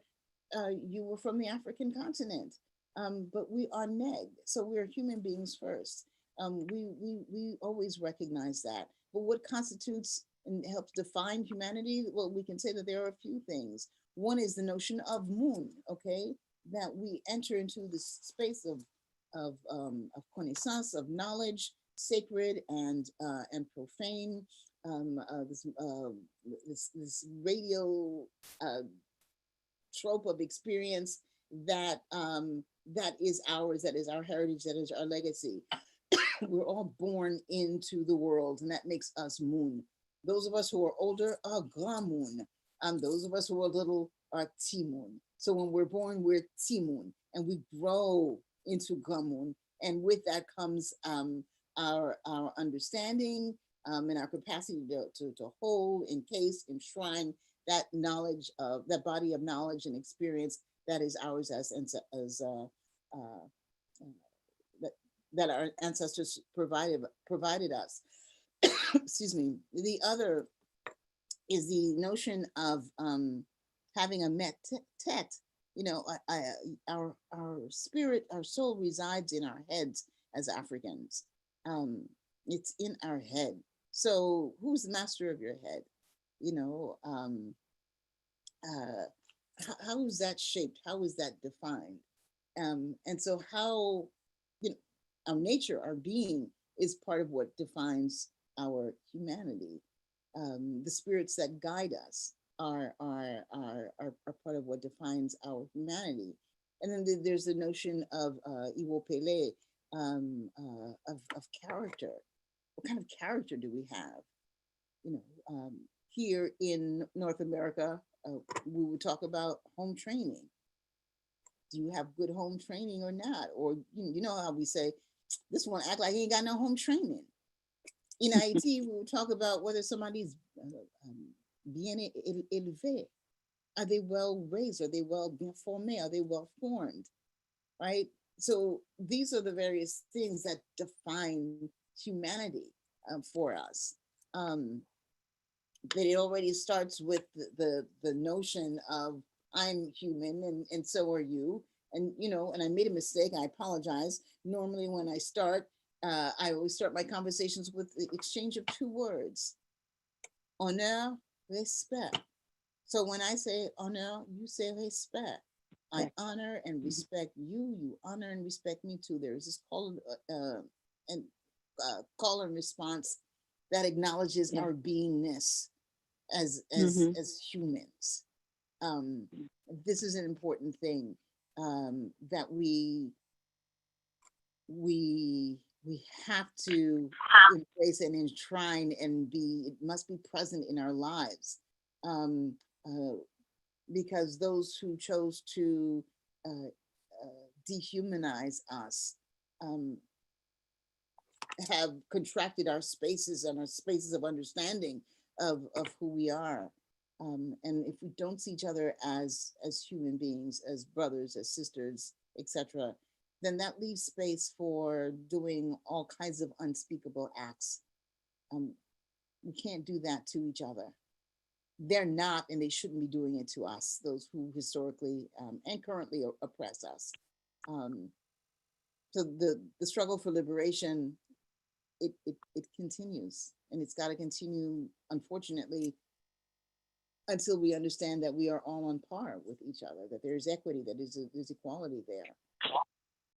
you were from the African continent. But we are neg, so we're human beings first. We always recognize that. But what constitutes and helps define humanity? Well, we can say that there are a few things. One is the notion of moon, okay? That we enter into this space of connaissance, of knowledge, sacred and profane. This radio trope of experience that is ours, that is our heritage, that is our legacy. We're all born into the world, and that makes us moon. Those of us who are older are grand moon. Those of us who are little are Timoon. So when we're born, we're Timoon, and we grow into Gamoon. And with that comes our understanding and our capacity to hold, encase, enshrine that knowledge of that body of knowledge and experience that is ours that our ancestors provided us. Excuse me. The other is the notion of having a met-tet. Our spirit, our soul resides in our heads as Africans. It's in our head. So who's the master of your head? How is that shaped? How is that defined? And so how, our nature, our being is part of what defines our humanity. The spirits that guide us are part of what defines our humanity. And then there's the notion of Iwopele, of character. What kind of character do we have? Here in North America, we would talk about home training. Do you have good home training or not? Or you know how we say, this one act like he ain't got no home training. In Haiti, we would talk about whether somebody's bien élevé. Are they well raised? Are they well bien formé? Are they well formed? Right? So these are the various things that define humanity for us. But it already starts with the notion of I'm human and so are you. And and I made a mistake. I apologize. Normally when I start, I always start my conversations with the exchange of two words: honneur, respect. So when I say honor, you say respect. I honor and respect you. You honor and respect me too. There is this call and response that acknowledges our beingness as humans. This is an important thing that we have to embrace and enshrine and it must be present in our lives. Because those who chose to dehumanize us have contracted our spaces and our spaces of understanding of who we are. And if we don't see each other as human beings, as brothers, as sisters, etc., then that leaves space for doing all kinds of unspeakable acts. We can't do that to each other. They're not, and they shouldn't be doing it to us, those who historically and currently oppress us. So the struggle for liberation, it continues, and it's got to continue, unfortunately, until we understand that we are all on par with each other, that there's equity, that there's equality there.